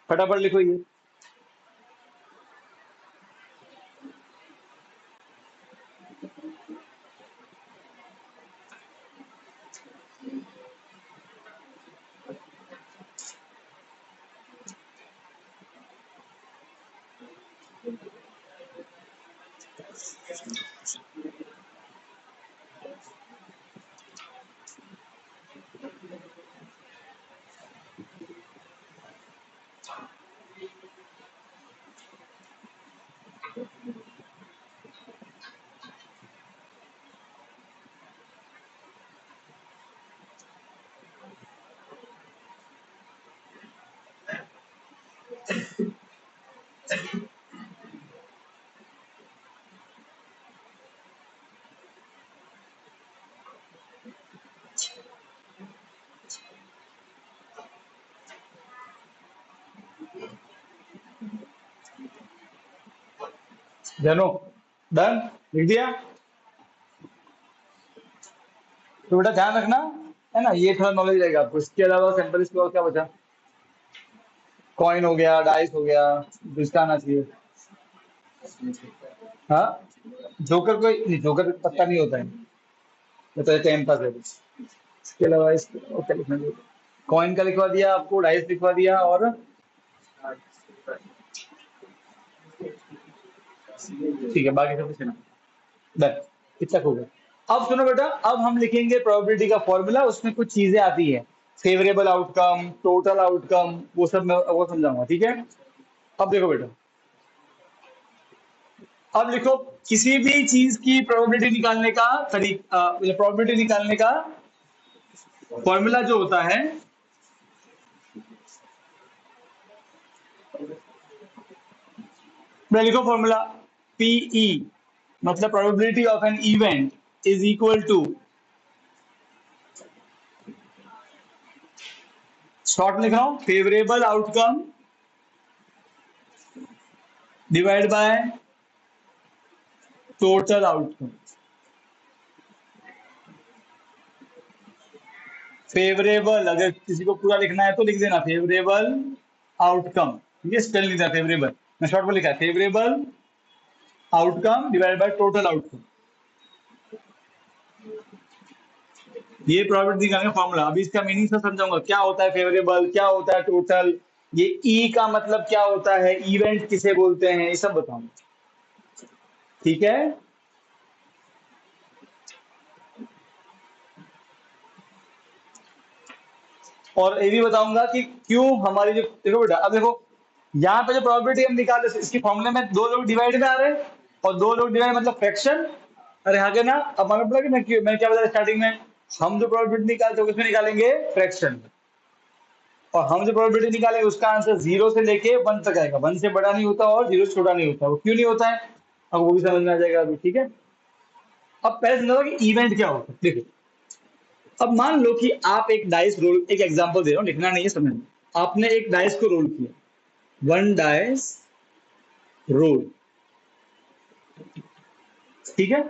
फटाफट लिखो ये। जनो, डन, लिख दिया? तो बेटा ध्यान रखना, है ना, ये थोड़ा नॉलेज रहेगा आपको। इसके अलावा सिंपल इसके और क्या बचा? कॉइन हो गया, डाइस हो गया, तो इसका आना चाहिए। हाँ, जोकर कोई नहीं, जोकर पत्ता नहीं होता है, ये तो टाइम पास है बस। इसके अलावा इस और क्या लिखना चाहिए? कॉइन का लिखवा दिया आपको, डाइस लिखवा दिया, और ठीक है, बाकी सब कुछ है ना, डन, इतना हो गया। अब सुनो बेटा, अब हम लिखेंगे प्रोबेबिलिटी का फॉर्मूला। उसमें कुछ चीजें आती है, फेवरेबल आउटकम, टोटल आउटकम, वो सब मैं वो समझाऊंगा, ठीक है? अब देखो बेटा, अब लिखो किसी भी चीज की प्रोबेबिलिटी निकालने का तरीका, प्रोबेबिलिटी निकालने का फॉर्मूला जो होता है, मैं लिखो फॉर्मूला, पीई मतलब probability of an event is equal to, short में लिख रहा हूं, favourable outcome divide by total outcome. Favourable, अगर किसी को पूरा लिखना है तो लिख देना फेवरेबल आउटकम, ये स्पेल लिखा फेवरेबल, मैं शॉर्ट में लिखा favourable outcome divide by total outcome. ये प्रोबेबिलिटी का फॉर्मूला। अभी इसका मीनिंग से समझाऊंगा, क्या होता है फेवरेबल, क्या होता है टोटल, ये ई का मतलब क्या होता है, इवेंट किसे बोलते हैं, ये सब बताऊंगा, ठीक है? और ये भी बताऊंगा कि क्यों हमारी जो, देखो बेटा, अब देखो यहाँ पे जो प्रोबेबिलिटी हम निकाल रहे, इसकी फॉर्मूले में दो लोग डिवाइड में आ रहे हैं, और दो लोग डिवाइड मतलब फ्रैक्शन। अरे आगे ना, अब मालूम पड़ा कि मैं क्या बता स्टार्टिंग में, हम जो प्रोबेबिलिटी निकालते हैं उसमें निकालेंगे फ्रैक्शन, और हम जो प्रोबेबिलिटी निकालेंगे उसका आंसर 0 से लेके 1 तक आएगा। 1 से बड़ा नहीं होता और 0 से छोटा नहीं होता। वो क्यों नहीं होता है, अब वो भी समझ में आ जाएगा अभी, ठीक है? अब पहले समझो कि इवेंट क्या होता है। देखो, अब मान लो कि आप एक डाइस रोल, एक एग्जांपल दे रहा हूं, लिखना नहीं है, समझना। आपने एक डाइस को रोल किया, 1 डाइस रोल, ठीक है?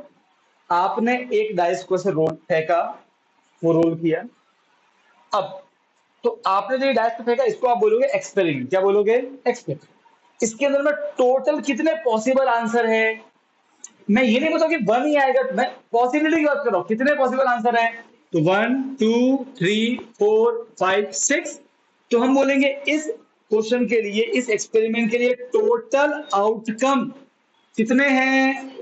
आपने एक डाइस को से रोल फेंका, वो रोल किया। अब तो आपने जो डाइस को फेंका, इसको आप बोलोगे एक्सपेरिमेंट। क्या बोलोगे? एक्सपेरिमेंट। इसके अंदर में टोटल कितने पॉसिबल आंसर है, मैं ये नहीं बोलता कि 1 ही आएगा, मैं पॉसिबिलिटी की बात कर रहा हूं, कितने पॉसिबल आंसर है। तो 1 2 3 4 5 6, तो हम बोलेंगे इस क्वेश्चन के लिए, इस एक्सपेरिमेंट के लिए टोटल आउटकम कितने हैं।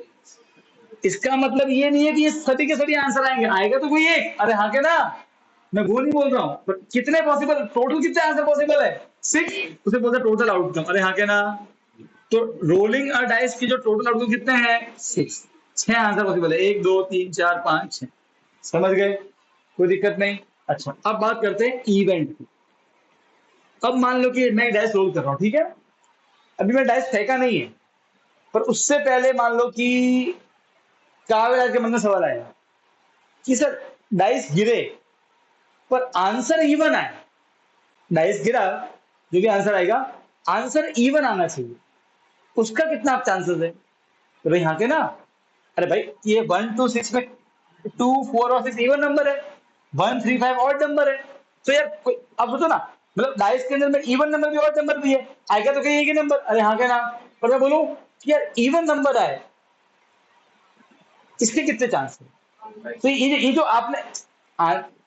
इसका मतलब ये नहीं है कि ये सभी के सभी आंसर आएंगे, आएगा तो कोई एक, अरे हाँ के ना, मैं वो नहीं बोल रहा हूं, पर कितने पॉसिबल, टोटल कितने आंसर पॉसिबल है, 6, उसे बोलते हैं टोटल आउटकम, अरे हाँ के ना। तो रोलिंग अ डाइस की जो टोटल आउटकम कितने हैं, 6, 6 आंसर पॉसिबल है, 1 2 3 4 5 6, समझ गए? कोई दिक्कत नहीं। अच्छा, अब बात करते हैं इवेंट की। अब मान लो कि मैं डाइस रोल कर रहा हूं, ठीक है? अभी मैं डाइस फेंका नहीं है, पर उससे पहले मान लो कि काव्यराज के मन में सवाल आया, कि सर डाइस गिरे पर आंसर इवन आए, डाइस गिरा जो भी आंसर आएगा आंसर इवन आना चाहिए, उसका कितना आप चांसेस है? तो भाई यहाँ के ना, अरे भाई ये 1 2 6 में 2 4 और 6 इवन नंबर है, 1 3 5 ऑड नंबर है। तो यार अब सोचो ना, मतलब डाइस के अंदर में इवन नंबर भी ऑड नंबर भी है, आएगा तो कहीं एक ही नंबर। अरे हाँ के ना, पर मैं बोलूं कि यार इवन नंबर आए, इसके कितने चांस है? तो ये जो आपने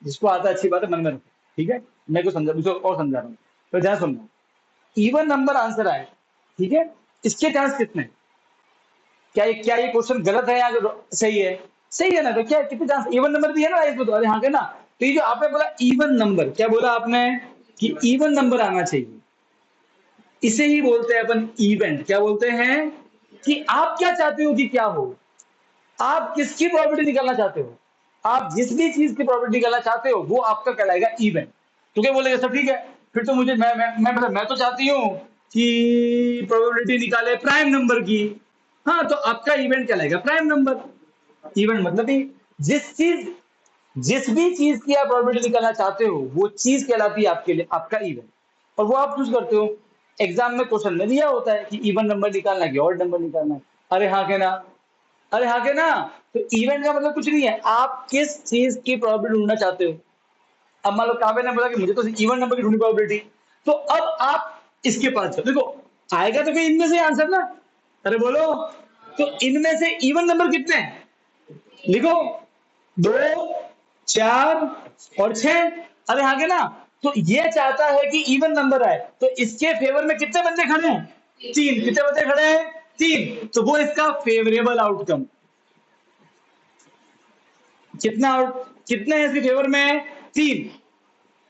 जिसको आता है अच्छी बात है, मन में रखो, ठीक है। मैं को समझा और समझा रहा हूँ, तो ध्यान सुनना। इवन नंबर आंसर आए, ठीक है, इसके चांस कितने? क्या ये क्वेश्चन गलत है या सही है? सही है ना, तो क्या कितने चांस इवन नंबर भी है ना इसमें? तो अरे हाँ के ना, तो ये जो आपने बोला इवन नंबर, क्या बोला आपने कि इवन नंबर आना चाहिए, इसे ही बोलते हैं अपन इवेंट। क्या बोलते हैं कि आप क्या चाहते हो कि क्या हो, आप किसकी प्रॉपर्टी निकालना चाहते हो, आप जिस भी चीज की प्रॉपर्टी निकालना चाहते हो वो आपका कहलाएगा इवेंट। तो क्या बोलेगा सब ठीक है, फिर तो मुझे मैं तो चाहती हूँ कि प्रोबेबिलिटी निकाले प्राइम नंबर की। हाँ, तो आपका इवेंट कहलाएगा प्राइम नंबर। इवेंट मतलब कि जिस भी चीज की आप प्रोबेबिलिटी निकालना चाहते हो वो चीज कहलाती है आपके लिए आपका इवेंट, और वो आप चूज करते हो। एग्जाम में क्वेश्चन में दिया होता है कि इवन नंबर निकालना है कि ऑड नंबर निकालना है। अरे हाँ के ना, अरे हाँ के ना, तो इवेंट का मतलब कुछ नहीं है, आप किस चीज की प्रोबेबिलिटी ढूंढना चाहते हो। अब मान लो काव्य ने बोला कि मुझे तो इवन नंबर की ढूंढनी प्रोबेबिलिटी, तो अब आप इसके पास चलो, देखो आएगा तो कहीं इनमें से आंसर ना। अरे बोलो, तो इनमें से इवन नंबर कितने हैं? लिखो, 2 4 और 6। अरे हाँ के ना, तो ये चाहता है कि इवन नंबर आए, तो इसके फेवर में कितने बंदे खड़े हैं? 3। कितने बंदे खड़े हैं? 3। तो वो इसका फेवरेबल आउटकम कितने हैं इसके फेवर में? 3।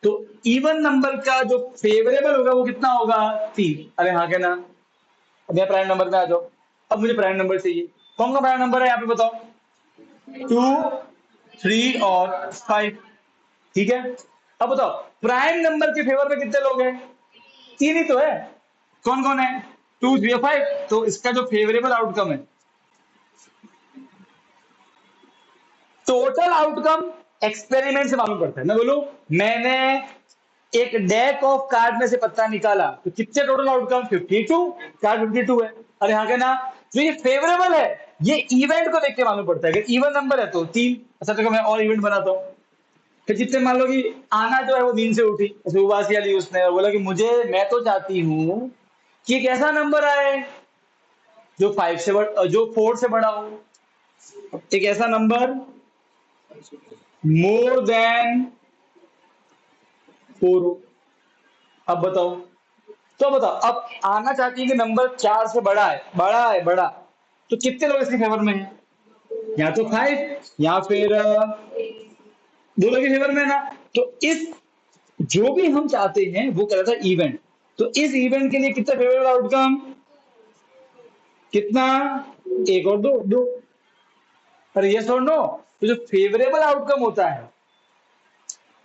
तो इवन नंबर का जो फेवरेबल होगा वो कितना होगा? 3। अरे हाँ क्या ना, अब यहाँ प्राइम नंबर में आ जाओ। अब मुझे प्राइम नंबर चाहिए, कौन सा प्राइम नंबर है यहाँ पे बताओ? 2 3 और 5, ठीक है। अब बताओ प्राइम नंबर के फेवर में कितने लोग हैं? 3 ही तो है। कौन कौन है? 2 3 और 5। तो इसका जो फेवरेबल आउटकम है, टोटल आउटकम एक्सपेरिमेंट से मालूम पड़ता है। मैं बोलूं मैंने एक डेक ऑफ कार्ड में से पत्ता निकाला, तो कितने टोटल आउटकम? 52। कार्ड 52 है। अरे हाँ क्या ना, जो ये फेवरेबल है ये इवेंट को देख के मालूम पड़ता है। अगर इवन नंबर है तो 3। अच्छा तो मैं और इवेंट बनाता हूँ। फिर जितने मान लो कि आना जो है वो नींद से उठी, उबासी वाली, उसने बोला कि मैं तो चाहती हूँ कि एक ऐसा नंबर आए जो 5 से जो 4 से बड़ा हो, एक ऐसा नंबर मोर देन 4 हो। अब बताओ, तो बताओ अब आना चाहती है कि नंबर 4 से बड़ा है, बड़ा, तो कितने लोग इसके फेवर में हैं? या तो 5 या फिर 2 लोग के फेवर में है ना। तो इस जो भी हम चाहते हैं वो कहता है इवेंट। तो इस इवेंट के लिए कितना फेवरेबल आउटकम? कितना? 1 और 2 2। पर यस और नो, तो जो फेवरेबल आउटकम होता है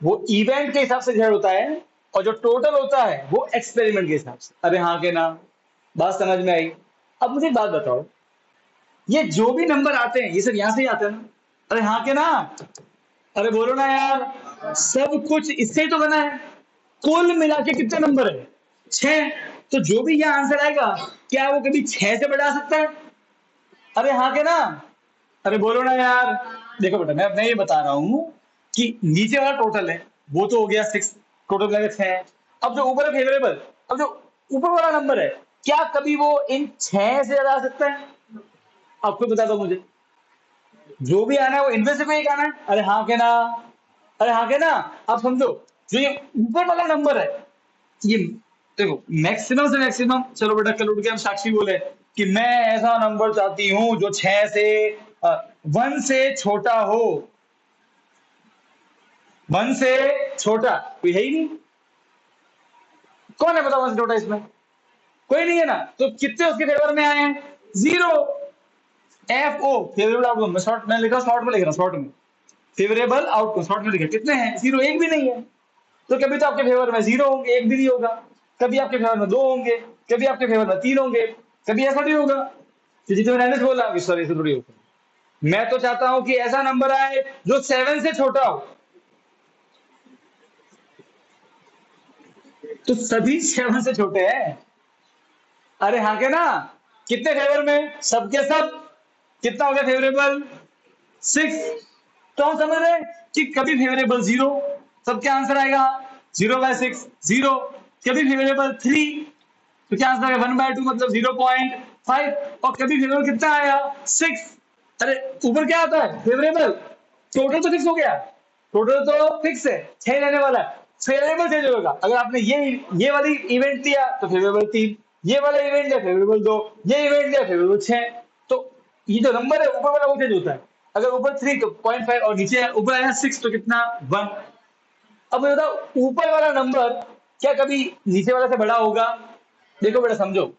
वो इवेंट के हिसाब से डिसाइड होता है, और जो टोटल होता है वो एक्सपेरिमेंट के हिसाब से। अरे हाँ के ना, बात समझ में आई? अब मुझे एक बात बताओ, ये जो भी नंबर आते हैं ये सब यहां से ही आते हैं ना? अरे हाँ के ना, अरे बोलो ना यार, सब कुछ इससे ही तो बना है। कुल मिला के कितने नंबर है? 6। तो जो भी यहाँ आंसर आएगा क्या वो कभी 6 से बढ़ा सकता है? अरे हाँ के ना, अरे बोलो ना यार। देखो बेटा, मैं ये बता रहा हूं कि नीचे वाला टोटल है वो तो हो गया 6, टोटल मिला 6 है। अब जो ऊपर है फेवरेबल, अब जो ऊपर वाला नंबर है क्या कभी वो इन 6 से ज्यादा आ सकता है? आपको बता दो मुझे, जो भी आना है वो इनमें से कोई एक आना है। अरे हाँ के ना, अरे हाँ के ना। आप समझो, जो ये ऊपर वाला नंबर है ये, देखो मैक्सिमम से मैक्सिमम, चलो बेटा कल उठ के हम साक्षी बोले कि मैं ऐसा नंबर चाहती हूं जो 6 से 1 से छोटा हो। 1 से छोटा कोई है ही नहीं। कौन है बताओ 1 से छोटा इसमें? कोई नहीं है ना। तो कितने उसके फेवर में आए हैं? 0। एफ ओ फेवरेबल आउटकम में शॉर्ट में लिखा, शॉर्ट में लिख रहा, शॉर्ट में फेवरेबल आउटकम शॉर्ट में लिखा कितने हैं? 0, एक भी नहीं है। तो कभी तो आपके फेवर में 0 होंगे, एक भी नहीं होगा। कभी आपके फेवर में 2 होंगे, कभी आपके फेवर में 3 होंगे, कभी ऐसा भी होगा। तो जितने मैंने बोला कि सॉरी ऐसे थोड़ी होगा। मैं तो चाहता हूं कि ऐसा नंबर आए जो 7 से छोटा हो, तो सभी 7 से छोटे हैं। अरे हाँ के ना, कितने फेवर में, सबके सब कितना हो गया फेवरेबल, 6। तो हम समझ रहे हैं कि कभी फेवरेबल 0, सबके आंसर आएगा 0/6 0। कभी फेवरेबल 3, तो क्या आंसर आएगा 1/2 मतलब 0.5। और कभी फेवरेबल कितना आया 6। अरे ऊपर क्या आता है फेवरेबल, टोटल तो फिक्स हो गया, टोटल तो फिक्स है 6 रहने वाला है, फेवरेबल 6 होगा। अगर आपने ये वाली इवेंट दिया तो फेवरेबल 3, ये वाला इवेंट दिया फेवरेबल 2, ये इवेंट दिया फेवरेबल 6। तो ये जो नंबर है ऊपर वाला वो चेंज होता है। अगर ऊपर 3 तो 0.5 और नीचे ऊपर आया 6 तो कितना 1। अब मुझे बताओ ऊपर वाला नंबर क्या कभी नीचे वाले से बड़ा होगा? देखो बेटा समझो,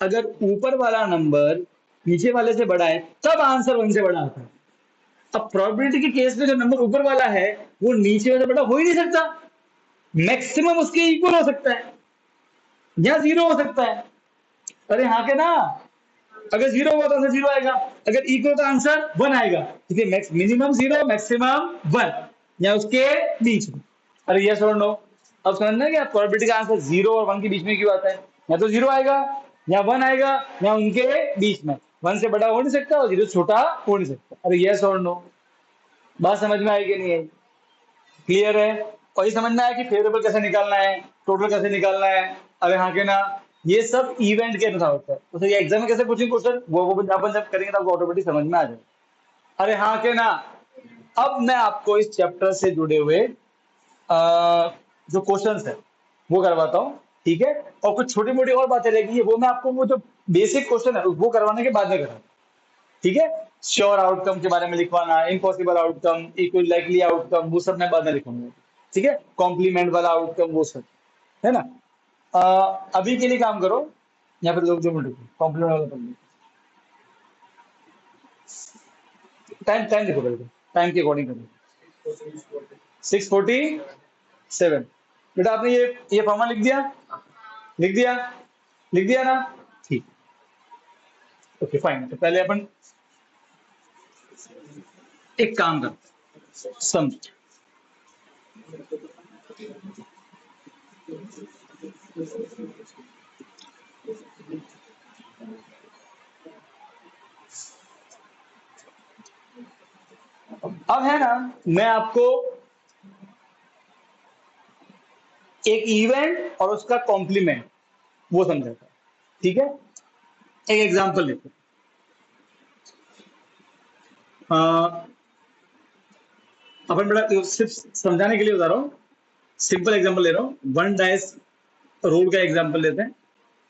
अगर ऊपर वाला नंबर नीचे वाले से बड़ा है तब आंसर 1 से बड़ा आता है। अब प्रोबेबिलिटी के केस में जो नंबर ऊपर वाला है वो नीचे वाले से बड़ा हो ही नहीं सकता, मैक्सिमम उसके इक्वल हो सकता है या 0 हो सकता है। अरे हाँ के ना, अगर 0 हुआ तो आंसर 0 आएगा, अगर इक्वल तो आंसर 1 आएगा। ठीक है, मिनिमम 0 मैक्सिमम 1 या उसके बीच में। अरे यस और नो? अब समझना क्या प्रोबेबिलिटी का आंसर 0 और 1 के बीच में क्यों आता है? या तो 0 आएगा या 1 आएगा या उनके बीच में, 1 से बड़ा हो नहीं सकता और 0 से छोटा हो नहीं सकता। अरे यस और नो? बात समझ में आई कि नहीं आई? क्लियर है? और ये समझना है कि फेवरेबल कैसे निकालना है, टोटल कैसे निकालना है। अरे हाँ के ना, ये सब इवेंट के अनुसार होता है। तो ये एग्जाम में कैसे पूछेंगे क्वेश्चन वो अपन जब करेंगे तो आपको ऑटोमेटिक समझ में आ जाएगा। अरे हाँ के ना, अब मैं आपको इस चैप्टर से जुड़े हुए जो क्वेश्चंस है वो करवाता हूँ। ठीक है, और कुछ छोटी मोटी और बातें रहेगी वो मैं आपको वो जो बेसिक क्वेश्चन है वो करवाने के बाद में कराऊंगा। ठीक है, श्योर आउटकम के बारे में लिखवाना, impossible outcome, equal likely outcome, वो सब मैं बाद में लिखूंगा। ठीक है, कॉम्प्लीमेंट वाला आउटकम वो सब, है ना। अभी के लिए काम करो, यहाँ पे 2 मिनट कॉम्प्लीमेंट वाला कर लो। टाइम टाइम देखो पहले, टाइम के अकॉर्डिंग करो। 6:47। बेटा आपने ये फॉर्मूला लिख दिया, लिख दिया, लिख दिया ना? ठीक, ओके फाइन। तो पहले अपन एक काम कर, समझ। अब है ना, मैं आपको एक इवेंट और उसका कॉम्प्लीमेंट वो समझाता हूं। ठीक है, एक एग्जांपल लेते हैं। अपन बड़ा सिर्फ समझाने के लिए बता रहा हूँ, सिंपल एग्जांपल ले रहा हूँ। 1 डाइस रोल का एग्जांपल लेते हैं।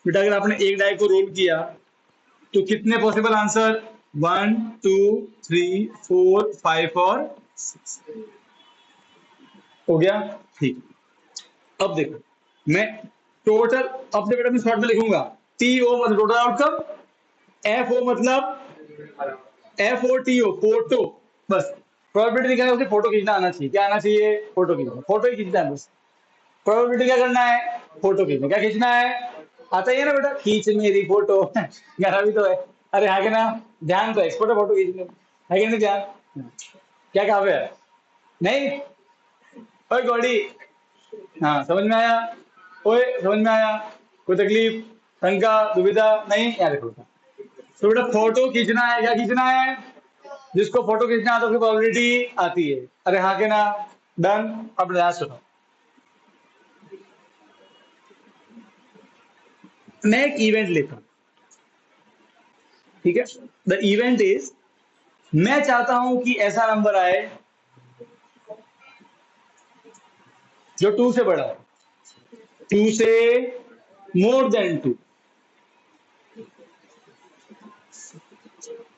बेटा अगर आपने एक डाई को रोल किया तो कितने पॉसिबल आंसर, 1 2 3 4 5 और 6 हो गया। ठीक, अब देखो मैं टोटल अपने बेटा में शॉर्ट में लिखूंगा, टी ओ मतलब टोटल आउटकम, एफ ओ मतलब FOTO फोटो, बस प्रोबेबिलिटी लिखा है उसे फोटो खींचना आना चाहिए। क्या आना चाहिए? फोटो खींचना, फोटो ही खींचना है बस। प्रोबेबिलिटी क्या करना है? फोटो खींचना। क्या खींचना है? आता ही है ना बेटा, खींच मेरी फोटो गाना भी तो है। अरे हाँ के ना, ध्यान तो एक्सपर्ट है फोटो खींचने में, है कि नहीं ध्यान? क्या कहा है? नहीं, ओए गॉडी, हाँ समझ में आया? ओए समझ में आया? कोई तकलीफ, शंका, दुविधा नहीं? यार देखो तो बेटा फोटो खींचना है, क्या खींचना है? जिसको फोटो खींचना आता है उसकी प्रोबेबिलिटी आती है। अरे हाँ के ना, डन। अब ध्यान सुनो, मैं एक इवेंट लेता हूं। ठीक है, द इवेंट इज, मैं चाहता हूं कि ऐसा नंबर आए जो 2 से बड़ा है, 2 से मोर देन 2।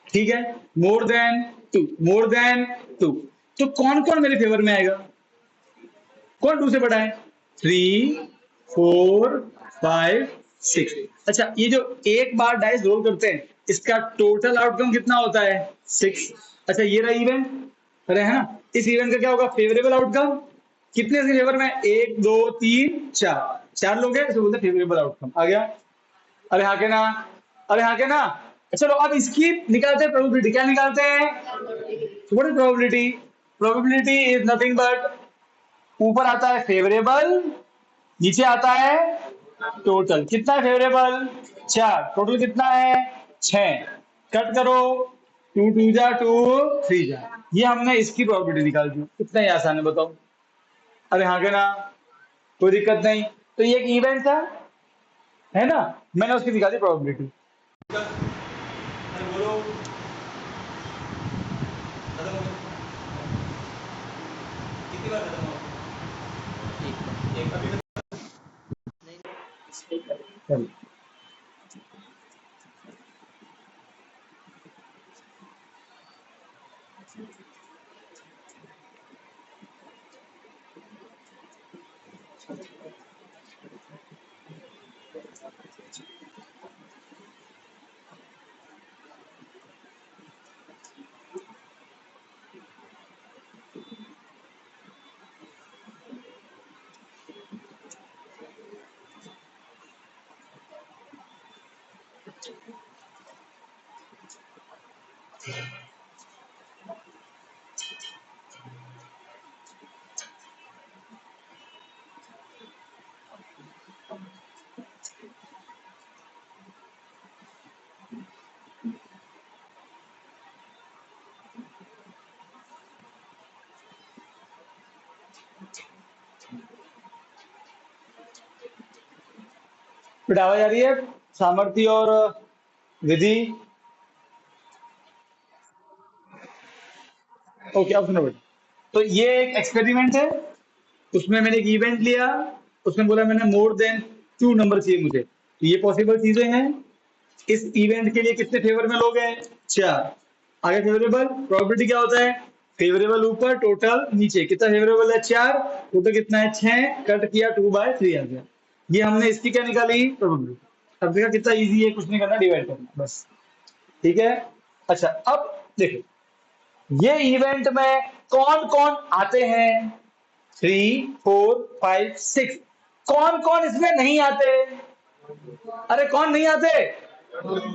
ठीक है, मोर देन 2, मोर देन 2। तो कौन कौन मेरे फेवर में आएगा? कौन 2 से बड़ा है? 3 4 5 6। अच्छा, ये जो एक बार डाइस रोल करते हैं इसका टोटल आउटकम कितना होता है? 6। अच्छा ये रहा इवेंट, अरे है ना, इस इवेंट का क्या होगा? Favourable outcome. कितने इसके फेवर में? 1 2 3 4, 4 लोग हैं, इसको बोलते हैं फेवरेबल आउटकम। आ गया? अरे हाँ के ना, अरे हाँ के ना, चलो अब इसकी निकालते हैं प्रोबेबिलिटी। क्या निकालते हैं? What is probability? Probability is nothing but, ऊपर आता है फेवरेबल, नीचे आता है टोटल। कितना है फेवरेबल? 4। टोटल कितना है? 6। कट करो, 2 2 जा 2 3 जा। ये हमने इसकी प्रोबेबिलिटी निकाल दी। कितना ही आसान है बताओ। अरे हाँ के ना, कोई दिक्कत नहीं। तो ये एक इवेंट था, है ना, मैंने उसकी निकाली प्रोबेबिलिटी। अरे बोलो, खत्म हो गया? कितनी बार खत्म हुआ? एक अभी चलो। फिर आवाज आ रही है? सामर्थ्य और विधि। ओके, अब सुनो बेटा। तो ये एक एक्सपेरिमेंट है, उसमें मैंने एक इवेंट लिया, उसमें बोला मैंने मोर देन 2 नंबर चाहिए मुझे। तो ये पॉसिबल चीजें हैं। इस इवेंट के लिए कितने फेवर में लोग हैं? 4। आगे फेवरेबल, प्रोबेबिलिटी क्या होता है? फेवरेबल ऊपर, टोटल नीचे। कितना फेवरेबल है? 4। टोटल कितना है? 6। कट किया, 2/3 आ गया। ये हमने इसकी क्या निकाली? प्रोबेबिलिटी। अब देखा कितना इजी है, कुछ नहीं करना, डिवाइड करना बस। ठीक है। अच्छा, अब देखो ये इवेंट में कौन कौन आते हैं? 3 4 5 6। कौन कौन इसमें नहीं आते? अरे कौन नहीं आते?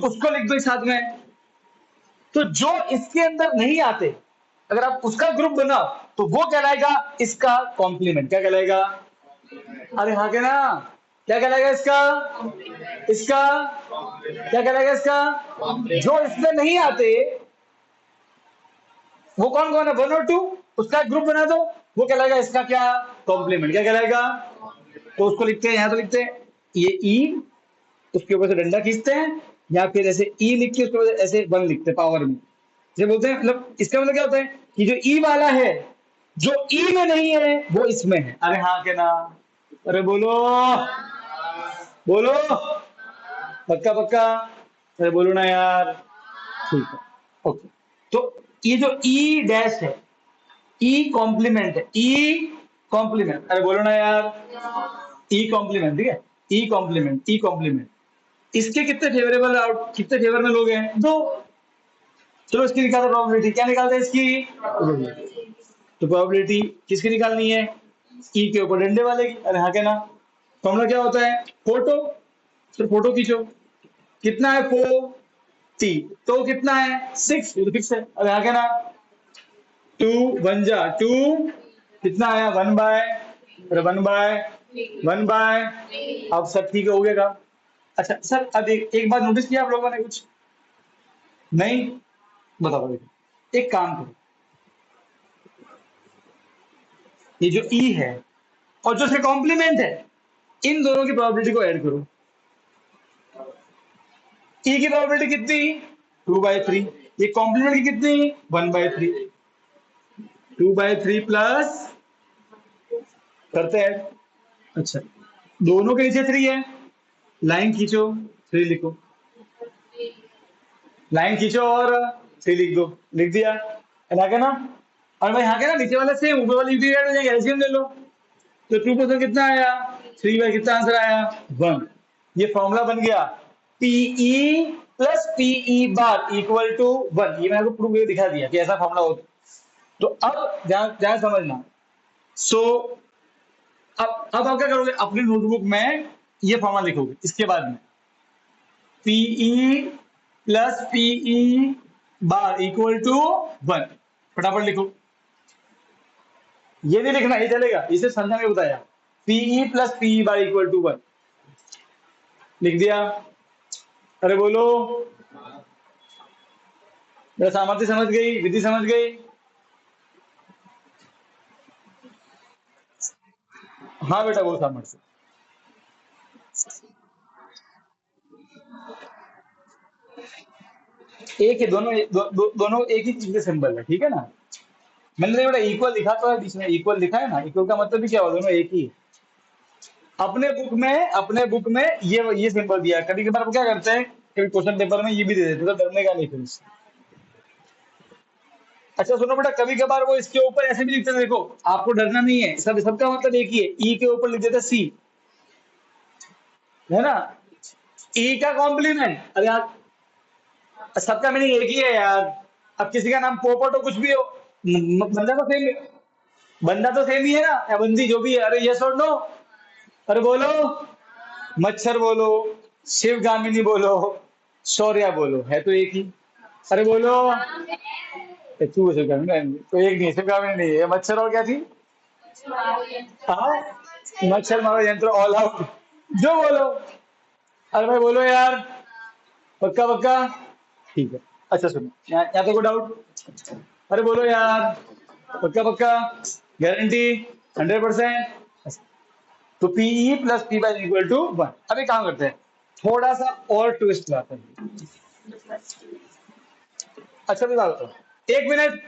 उसको लिख दो इस साथ में। तो जो इसके अंदर नहीं आते, अगर आप उसका ग्रुप बनाओ तो वो कहलाएगा इसका कॉम्प्लीमेंट। क्या कहलाएगा? अरे हाँ के ना, क्या कहलाएगा इसका? इसका क्या कहलाएगा? इसका जो इसमें नहीं आते वो कौन कौन है? 1 और 2। उसका ग्रुप बना दो, वो कहलाएगा इसका क्या? कॉम्प्लीमेंट। क्या कहलाएगा? तो उसको लिखते हैं, यहां तो लिखते हैं ये ई, उसके ऊपर से डंडा खींचते हैं, या फिर ऐसे ई लिख के उसके ऊपर ऐसे 1 लिखते हैं पावर में। ये बोलते हैं, मतलब इसका मतलब क्या होता है कि जो ई वाला है, जो ई में नहीं है वो इसमें है। अरे हाँ के ना, अरे बोलो बोलो, पक्का पक्का, अरे बोलो ना यार। ठीक है, ओके। तो ये जो ई डैश है, ई कॉम्प्लीमेंट है, ई कॉम्प्लीमेंट, अरे बोलो ना यार। ई कॉम्प्लीमेंट, ठीक है, ई कॉम्प्लीमेंट, ई कॉम्प्लीमेंट। इसके कितने फेवरेबल आउट, कितने फेवर में लोग हैं? 2। चलो इसकी निकालते प्रोबेबिलिटी। क्या निकालते हैं इसकी? प्रोबेबिलिटी। तो प्रोबेबिलिटी किसकी निकालनी है? ई के ऊपर डंडे वाले की। अरे हाँ, क्या ना, फॉर्मूला क्या होता है? फोटो। फिर फोटो खींचो। कितना है? 4 तो कितना है? 6। ये तो फिक्स है। अरे हाँ, क्या ना, 2 1 जा 2, कितना आया? 1/, अरे 1/, अब सब ठीक हो गया। अच्छा सर, अब एक बात नोटिस किया आप लोगों ने कुछ? नहीं? बताओ देखो। एक काम करो, ये जो ई है और जो इसका कॉम्प्लीमेंट है, इन दोनों की प्रोबेबिलिटी को ऐड करो। ई की प्रोबेबिलिटी कितनी? 2/3। ये कॉम्प्लीमेंट की कितनी? 1/3। 2/3 प्लस, करते हैं। अच्छा, दोनों के नीचे 3 है, लाइन खींचो, 3 लिखो। लाइन खींचो और 3 लिख दो। लिख दिया? है ना? और भाई यहाँ के ना नीचे वाले सेम, ऊपर वाले यूटी हो जाएगा, एलसीएम ले लो। तो 2% कितना आया? 3/, कितना आंसर आया? 1। ये फॉर्मूला बन गया, PE plus PE bar equal to 1। ये मैंने आपको प्रूफ दिखा दिया कि ऐसा फॉर्मूला होता है। तो अब ध्यान ध्यान समझना। सो अब आप क्या करोगे? अपनी नोटबुक में ये फॉर्मूला लिखोगे। इसके बाद में PE plus PE bar equal to 1। फटाफट लिखो। ये नहीं लिखना, ये चलेगा, इसे संख्या में बताया। PE plus PE bar equal to 1 लिख दिया। अरे बोलो, मेरा सामर्थ्य समझ गई, विधि समझ गई? हाँ बेटा, वो सामर्थ्य एक है, दोनों एक ही चीज के सिंबल है, ठीक है ना। मैंने तो बेटा इक्वल लिखा तो है, बीच में इक्वल लिखा है ना, इक्वल का मतलब भी क्या हुआ, दोनों एक ही है। अपने बुक में ये सिंबल दिया। कभी कभार वो क्या करते हैं, कभी क्वेश्चन पेपर में ये भी दे देते हैं, तो डरने का नहीं फिर उससे। अच्छा सुनो बेटा, कभी कभार वो इसके ऊपर ऐसे भी लिखते हैं, देखो आपको डरना नहीं है, सबका मतलब एक ही है। ई के ऊपर लिख देते सी, है ना। ई का कॉम्प्लीमेंट, अरे यार सबका मीनिंग एक ही है यार। अब किसी का नाम पोपट हो, कुछ भी हो, बंदा तो सेम, बंदा तो सेम ही है ना, या बंदी जो भी है। अरे यस और नो, अरे बोलो। मच्छर बोलो, शिवगामिनी बोलो, शौर्या बोलो, है तो एक ही। अरे बोलो। तू शिवगामिनी तो एक नहीं है, शिवगामिनी नहीं है, मच्छर और क्या थी? हाँ, मच्छर मारो यंत्र ऑल आउट, जो बोलो। अरे भाई बोलो यार, पक्का पक्का, ठीक है। अच्छा सुनो, यहाँ तो कोई डाउट? अरे बोलो यार, पक्का पक्का, गारंटी, 100%। तो PE plus P bar equal to 1। अभी काम करते हैं, थोड़ा सा और ट्विस्ट लाते हैं। अच्छा भी बात बताओ, 1 मिनट।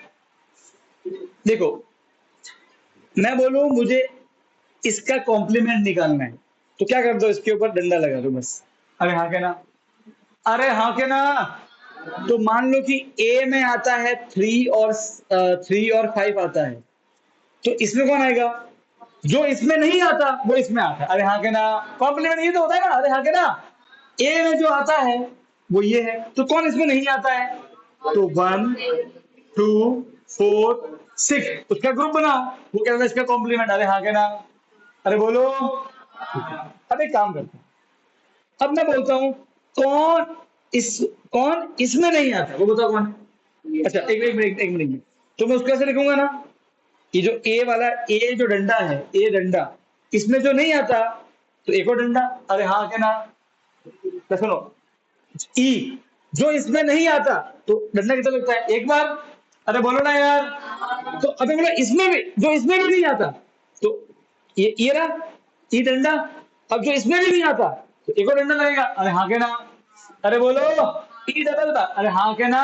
देखो, मैं बोलूं मुझे इसका कॉम्प्लीमेंट निकालना है, तो क्या कर दो, इसके ऊपर डंडा लगा दो बस। अरे हाँ के ना, अरे हाँ के ना। तो मान लो कि ए में आता है 3 और 5 आता है, तो इसमें कौन आएगा? जो इसमें नहीं आता वो इसमें आता है। अरे हाँ के ना, कॉम्प्लीमेंट ये तो होता है ना, अरे हाँ के ना। ए में जो आता है वो ये है, तो कौन इसमें नहीं आता है? तो 1 2 4 6, उसका ग्रुप बनाओ, वो कहता है इसका कॉम्प्लीमेंट। अरे हाँ के ना, अरे बोलो। अब एक काम करते हैं, अब मैं बोलता हूँ कौन इस कौन इसमें नहीं आता, वो बताओ कौन है। अच्छा एक मिनट, तो मैं उसको कैसे लिखूंगा ना, ये जो ए वाला, ए जो डंडा है, ए डंडा, इसमें जो नहीं आता तो एक और डंडा। अरे हाँ के ना, तो सुनो, ई जो इसमें नहीं आता तो डंडा कितना लगता है, एक बार। अरे बोलो ना यार। तो अभी बोलो इसमें भी, जो इसमें भी नहीं आता, तो ये रहा ई डंडा। अब जो इसमें भी नहीं आता तो एक और डंडा लगेगा। अरे हाँ के ना, अरे बोलो। ई डबल बार, अरे हाँ के ना।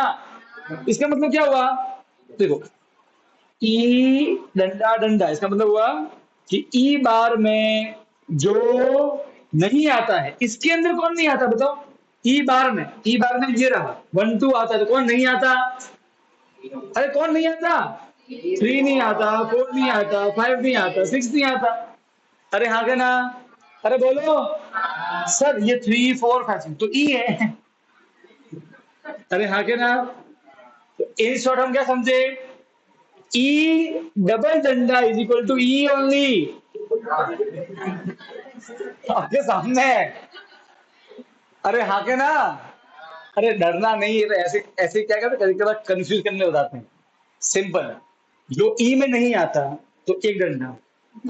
इसका मतलब क्या हुआ, देखो, ई डंडा डंडा, इसका मतलब हुआ कि ई बार में जो नहीं आता है, इसके अंदर कौन नहीं आता बताओ। ई बार में ये रहा 1 2 आता है, तो कौन नहीं आता? अरे कौन नहीं आता? 3 नहीं आता, 4 नहीं आता, 5 नहीं आता, 6 नहीं आता। अरे हाँ के ना, अरे बोलो। सर ये 3 4 5 तो ई है। अरे हाँ के ना, तो इन शॉर्ट हम क्या समझे, ई डबल डंडा is equal to E only. आपके सामने है। अरे हाँ के ना, अरे डरना नहीं है, तो ऐसे ऐसे क्या करते, कभी कभार कंफ्यूज करने हो जाते हैं। सिंपल, जो ई में नहीं आता तो एक डंडा,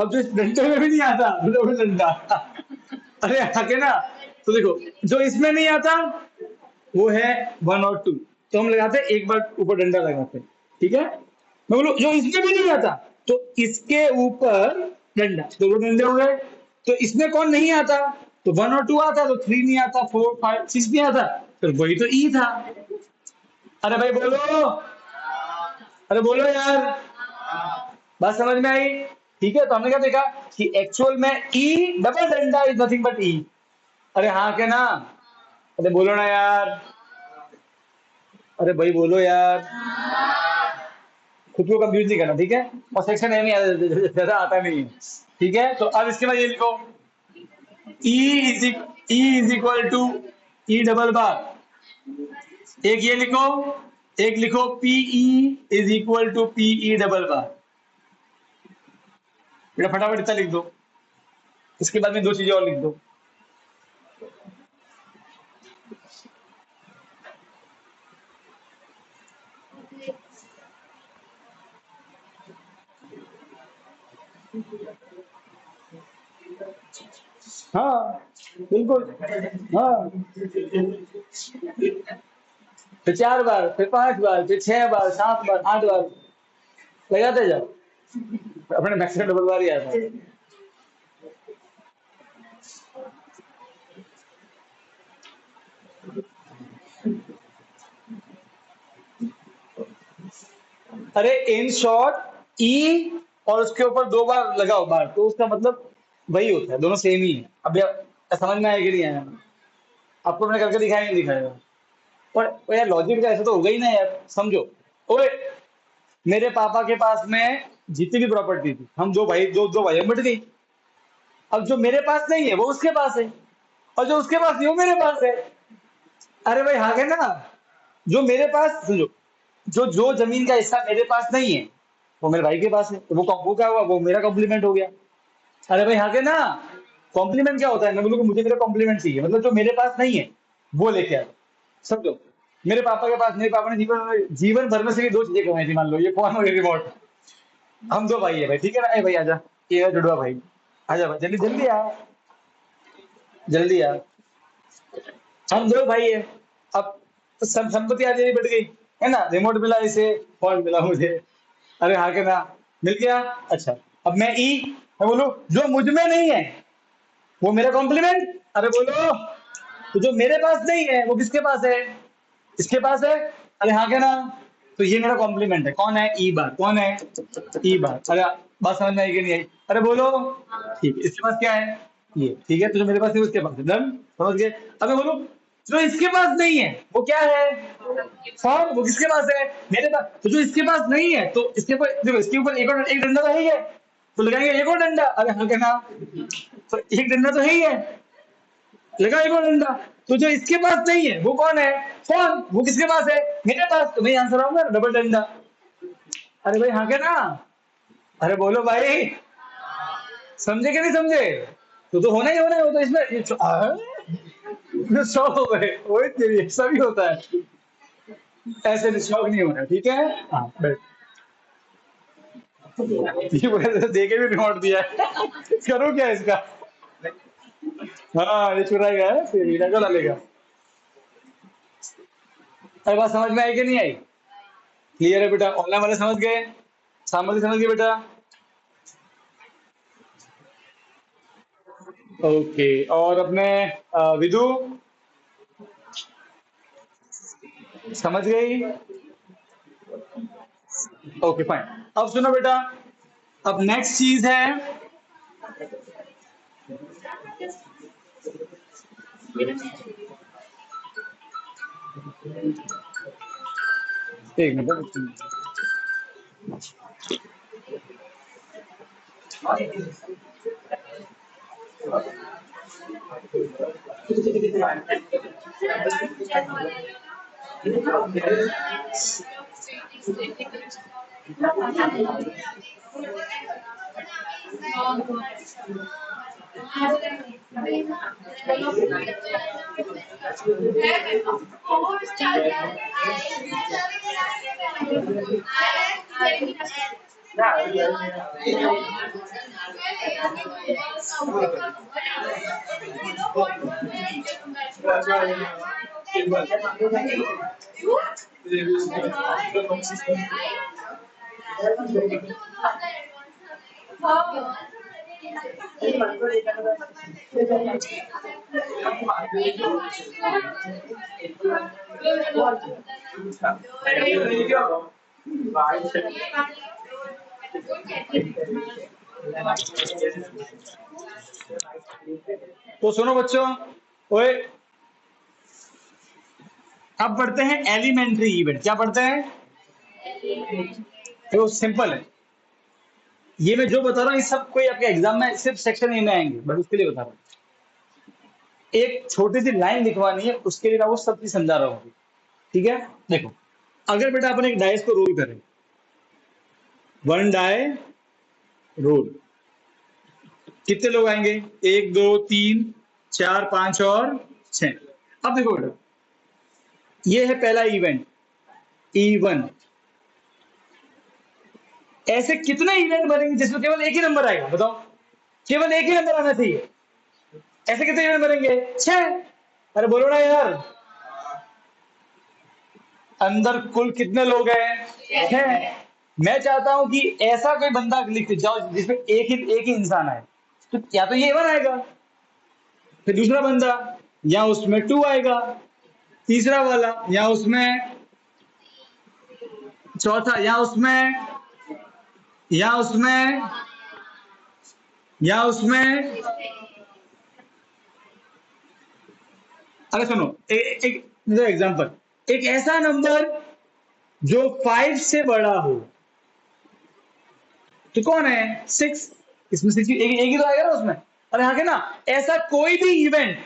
अब जो इस डंडे में भी नहीं आता तो डबल डंडा। अरे हाँ के ना, तो देखो, जो इसमें नहीं आता वो है 1 और 2, तो हम लगाते हैं एक बार ऊपर डंडा लगाते हैं, ठीक है। मैं बोलू जो इसमें भी नहीं आता तो इसके ऊपर डंडा, तो वो डंडे हो गए। तो इसमें कौन नहीं आता, तो 1 और 2 आता, तो 3 नहीं आता, 4 5 6 नहीं आता, तो वही तो ई था। अरे भाई बोलो, अरे बोलो यार, बात समझ में आई? ठीक है, तो हमने क्या देखा कि एक्चुअल में ई डबल डंडा इज नथिंग बट ई। अरे हाँ के ना, अरे बोलो ना यार, अरे भाई बोलो यार, खुद को कंफ्यूज नहीं करना, ठीक है। और सेक्शन ए में ज्यादा आता नहीं है, ठीक है। तो अब इसके बाद ये लिखो, E is equal to E double bar, एक ये लिखो, एक लिखो PE is equal to PE double bar. बेटा फटाफट इतना लिख दो, इसके बाद में दो चीजें और लिख दो। हाँ बिल्कुल। हाँ, फिर 4 बार, फिर 5 बार, फिर 6 बार, 7 बार, 8 बार लगाते जाओ, अपने मैक्सिमम डबल बार ही आता है। अरे इन शॉर्ट ई और उसके ऊपर 2 बार लगाओ बार, तो उसका मतलब वही होता है, दोनों सेम ही है। अब समझ में आया कि नहीं आया? आपको मैंने करके दिखाया नहीं दिखाया? और यार लॉजिक का ऐसा तो होगा ही ना यार, समझो। ओए, मेरे पापा के पास में जितनी भी प्रॉपर्टी थी, हम दो भाई बट गई। अब जो मेरे पास नहीं है वो उसके पास है, और जो उसके पास नहीं वो मेरे पास है। अरे भाई हाँ है ना? जो मेरे पास सुनो, जो जो जमीन का हिस्सा मेरे पास नहीं है वो मेरे भाई के पास है, तो वो क्या हुआ, वो मेरा कॉम्प्लीमेंट हो गया। अरे भाई हाँ के ना? कॉम्प्लीमेंट क्या होता है? मैं बोलूँ मुझे मेरा कॉम्प्लीमेंट चाहिए, मतलब जो मेरे पास नहीं है वो लेके आ। समझो, मेरे पापा के पास, मेरे पापा ने जीवन भर में से 2 चीजें कमाई थी, मान लो ये फोन और ये रिमोट। हम 2 भाई है भाई, ठीक है ना? ए भाई आजा, ये है जुड़वा भाई, आजा भाई, जल्दी जल्दी आ, जल्दी आ। हम 2 भाई है। अब संपत्ति आज नहीं बढ़ गई, है ना? रिमोट मिला इसे, फोन मिला मुझे। अरे हाँ के ना? मिल गया। अच्छा, अब मैं बोलू जो मुझ में नहीं है वो मेरा कॉम्प्लीमेंट। अरे बोलो, तो जो मेरे पास नहीं है वो किसके पास है? इसके पास है। अरे हाँ क्या ना? तो ये मेरा कॉम्प्लीमेंट है, कौन है? ई बार। कौन है? ई बार। अरे बात समझ में आई कि नहीं आई? अरे बोलो। ठीक है, इसके पास क्या है? ये ठीक है, तो जो मेरे पास है उसके पास है, डन, समझ गए? अब मैं बोलूं जो इसके पास नहीं है वो क्या है? फॉर्म। वो किसके पास है? मेरे पास। तो जो इसके पास नहीं है तो इसके ऊपर देखो, इसके ऊपर एक डंडा तो है ही है, तो लगाएंगे एक और डंडा। अरे हाँ क्या ना? तो एक डंडा तो है ही है, लगा एक और डंडा। तो जो इसके पास नहीं है वो कौन है? फोन। वो किसके पास है? मेरे पास। तो मैं आंसर आऊंगा डबल डंडा। अरे भाई हाँ क्या ना? अरे बोलो भाई, समझे कि नहीं समझे? तो होना ही होना है, वो तो इसमें शौक हो गए, वही तेरी ऐसा भी होता है। ऐसे नहीं, शौक नहीं होना, ठीक है? हाँ बैठ। ये बोले तो दे के भी रिमोट दिया है। करूँ क्या इसका? हाँ ये चुराएगा है, फिर नकल डालेगा। अरे बात समझ में आई कि नहीं आई? क्लियर है बेटा? ऑनलाइन वाले समझ गए, सामने वाले समझ गए बेटा? ओके, और अपने विदु समझ गई? Okay fine. अब सुनो बेटा, अब नेक्स्ट चीज है, एक मिनट। तो सुनो बच्चों, ओए, अब पढ़ते हैं एलिमेंट्री इवेंट। क्या पढ़ते हैं? तो सिंपल है, ये मैं जो बता रहा हूँ, ये सब कोई आपके एग्जाम में सिर्फ सेक्शन ए में आएंगे, बस उसके लिए बता रहा हूँ। एक छोटी सी लाइन लिखवानी है, उसके लिए मैं वो सब चीज समझा रहा हूँ। ठीक है, देखो, अगर बेटा अपन एक डाइस को रोल करें, 1 डाई रोल, कितने लोग आएंगे? 1 2 3 4 5 और 6। अब देखो बेटा, ये है पहला इवेंट, E1। ऐसे कितने इवेंट बनेंगे जिसमें केवल एक ही नंबर आएगा? बताओ, केवल एक ही नंबर आना चाहिए। ऐसे कितने इवेंट बनेंगे? 6। अरे बोलो ना यार। अंदर कुल कितने लोग हैं? 6। मैं चाहता हूं कि ऐसा कोई बंदा लिख जाओ जिसमें एक ही इंसान आए, तो या तो ये 1 आएगा, फिर दूसरा बंदा या उसमें 2 आएगा, तीसरा वाला या उसमें चौथा, या उसमें या उसमें अरे सुनो, एक एग्जांपल, एक ऐसा नंबर जो 5 से बड़ा हो, तो कौन है? 6। इसमें 6 एक ही तो आएगा ना उसमें। अरे हाँ के ना, ऐसा कोई भी इवेंट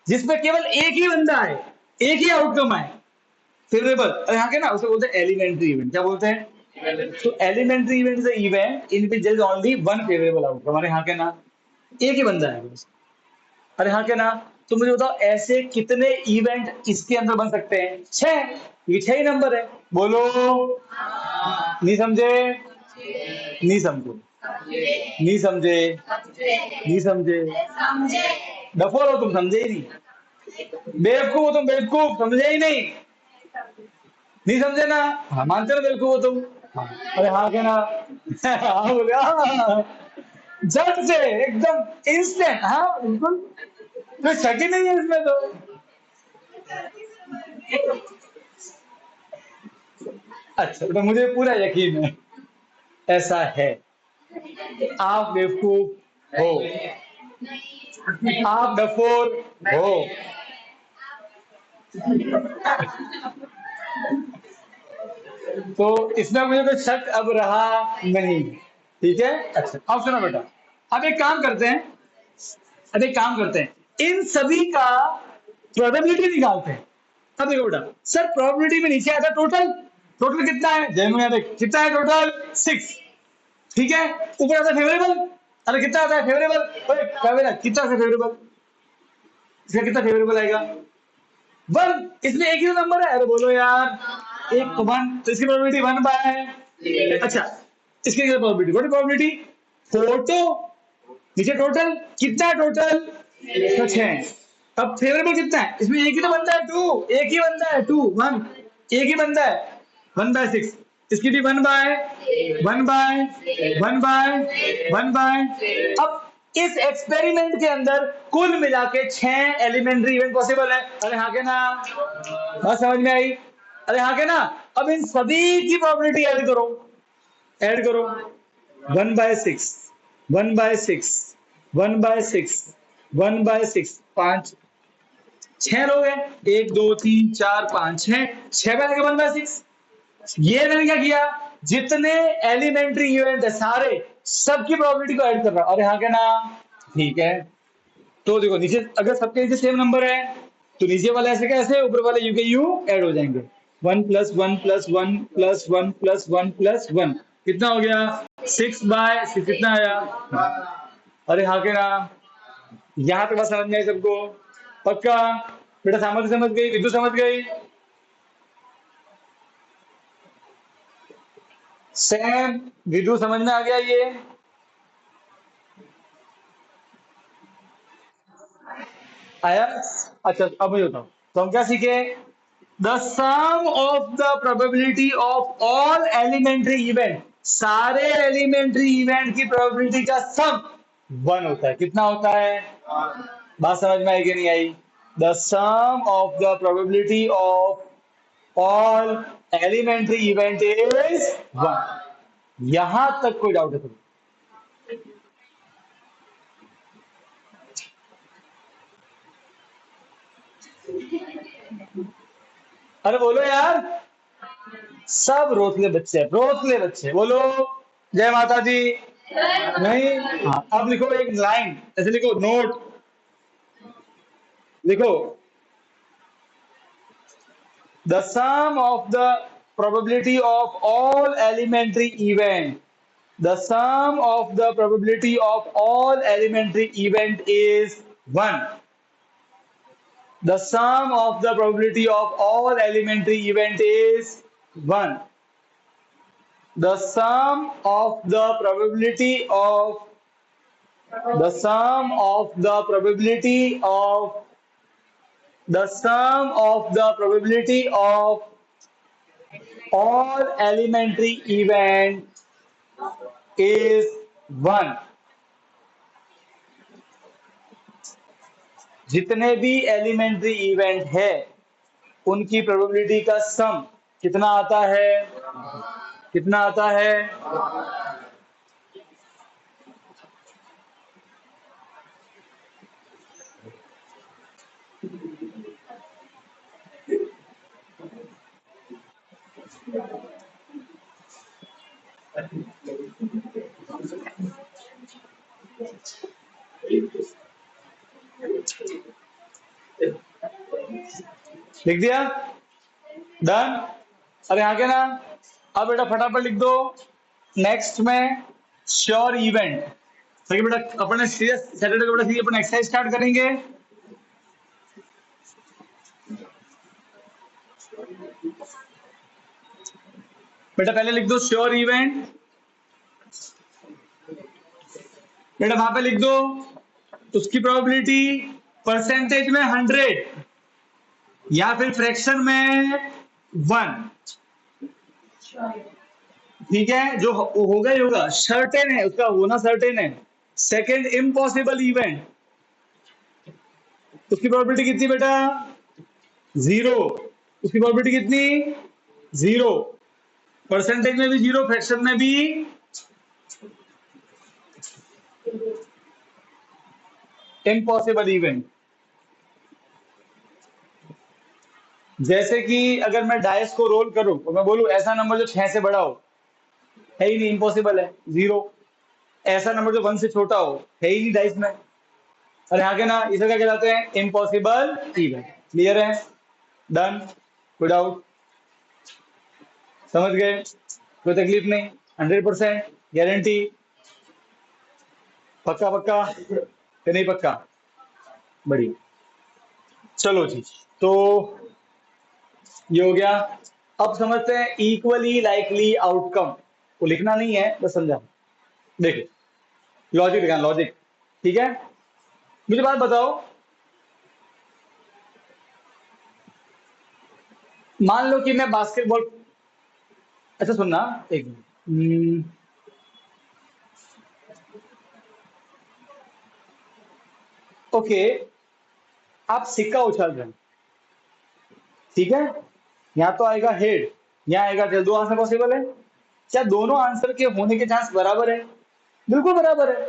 जिसमें केवल एक ही बंदा आए, एक ही आउटकम आए, फेवरेबल, अरे हाँ के ना, उसे बोलते हैं एलिमेंट्री इवेंट। क्या बोलते हैं? तो elementary event is event in which there is only one favourable outcome. अरे हाँ के ना, एक ही बंदा है बस। अरे हाँ के ना, तो मुझे बताओ ऐसे कितने इवेंट इसके अंदर बन सकते हैं? 6। ये 6 ही नंबर है। बोलो। नहीं समझे? नहीं समझे? नहीं समझे? नहीं समझे? डफोर हो तुम, समझे ही नहीं। बेवकूफ हो तुम, बेवकूफ, समझे ही नहीं। नहीं समझे ना? हाँ, मानते हो बेवकूफ हो तुम? हाँ। अरे हाँ के ना? हाँ बोले हाँ। झट से एकदम इंस्टेंट, हाँ बिल्कुल, कोई शक ही नहीं है इसमें तो। अच्छा, तो मुझे पूरा यकीन है ऐसा है। आप बेवकूफ हो, आप डफोर हो। तो इसमें मुझे कोई शक अब रहा नहीं। ठीक है, अच्छा अब सुनो बेटा, अब एक काम करते हैं, इन सभी का प्रोबेबिलिटी निकालते हैं। अब देखो बेटा, सर प्रोबेबिलिटी में नीचे आता है टोटल। टोटल कितना है? जय मुनिया देख, कितना है टोटल? 6। ठीक है, ऊपर आता है फेवरेबल। अरे कितना आता है फेवरेबल? फेवरेबल कितना से फेवरेबल? इसका कितना फेवरेबल आएगा? 1। इसमें एक ही तो नंबर है। अरे बोलो यार, एक तो 1, तो इसकी प्रोबेबिलिटी 1 बाय, अच्छा इसकी क्या प्रोबेबिलिटी? What probability? 4 तो नीचे टोटल कितना है? टोटल तो 6। अब फेवरेबल कितना है? इसमें एक ही तो बंदा है, 2। एक ही बंदा है, 2 1, एक ही बंदा है, 1/6। इसकी भी 1/1/1/1 अब इस एक्सपेरिमेंट के अंदर कुल मिला के 6 एलिमेंट्री इवेंट पॉसिबल है। अरे हाँ के ना? बात समझ में आई? अरे हाँ के ना? अब इन सभी की प्रोबेबिलिटी ऐड करो, ऐड करो। 1/6, 1/6, 1/6, 1/6, 5, 6 लोग हैं, 1 2 3 4 5 6, 6 में लगे 1/6। ये मैंने क्या किया, जितने एलिमेंट्री इवेंट है सारे, सबकी प्रोबेबिलिटी को ऐड कर रहा हूं। अरे हाँ क्या ना? ठीक है, तो देखो नीचे अगर सबके नीचे सेम नंबर है, तो नीचे वाले ऐसे कैसे, ऊपर वाले यू के यू ऐड हो जाएंगे। 1+1+1+1+1+1 कितना हो गया? 6/6 कितना आया? अरे हाँ के ना? यहाँ पे बात समझ में आई सबको? पक्का? बेटा सामर्थ्य समझ गई, विद्युत समझ गई? सैम, विदु समझ में आ गया ये? आया? अच्छा अब मुझे बताओ, तो हम क्या सीखे? The sum of the probability of all elementary event, सारे एलिमेंट्री इवेंट की प्रोबेबिलिटी का सम 1 होता है। कितना होता है? बात समझ में आई कि नहीं आई? The sum of the probability of all elementary event is 1। यहां तक कोई डाउट है तुम्हें? अरे बोलो यार, सब रोतले बच्चे हैं, रोतले बच्चे। बोलो जय माता दी। नहीं? हाँ, अब लिखो एक लाइन, ऐसे लिखो, नोट लिखो, the sum of the probability of all elementary event, the sum of the probability of all elementary event is 1। The sum of the probability of all elementary event is 1. the sum of the probability of the sum of the probability of the sum of the probability of all elementary events is 1। जितने भी elementary event है उनकी probability का सम कितना आता है? कितना आता है? लिख दिया? डन? अरे आगे ना, अब बेटा फटाफट लिख दो नेक्स्ट में श्योर इवेंट। सही बेटा, अपने सैटरडे को बेटा अपन एक्सरसाइज स्टार्ट करेंगे। बेटा पहले लिख दो श्योर इवेंट, बेटा वहां पे लिख दो उसकी प्रोबेबिलिटी परसेंटेज में 100 या फिर फ्रैक्शन में 1। ठीक है, जो होगा ही होगा, सर्टेन है, उसका होना सर्टेन है। सेकंड इम्पॉसिबल इवेंट, उसकी प्रोबेबिलिटी कितनी बेटा? 0। उसकी प्रोबेबिलिटी कितनी? 0। परसेंटेज में भी 0, फ्रैक्शन में भी। इम्पॉसिबल इवेंट जैसे कि अगर मैं डाइस को रोल करूं तो मैं बोलूं ऐसा नंबर जो 6 से बड़ा हो, है ही नहीं, इम्पॉसिबल है, 0। ऐसा नंबर जो 1 से छोटा हो, है ही नहीं डाइस में। अरे आगे ना, इसे क्या कहलाते हैं? Impossible event. क्लियर है? डन? कोई डाउट? समझ गए? कोई तकलीफ नहीं? 100% गारंटी? पक्का पक्का कि नहीं पक्का? बढ़िया, चलो जी, तो ये हो गया। अब समझते हैं इक्वली लाइकली आउटकम को। लिखना नहीं है, बस समझा। देखो लॉजिक लिखा, लॉजिक। ठीक है, मुझे बात बताओ, मान लो कि मैं बास्केटबॉल, अच्छा सुनना एक मिनट, ओके, आप सिक्का उछाल रहे हैं, ठीक है, यहाँ तो आएगा हेड, यहाँ आएगा टेल, दो आंसर पॉसिबल है। क्या दोनों आंसर के होने के चांस बराबर है? बिल्कुल बराबर है।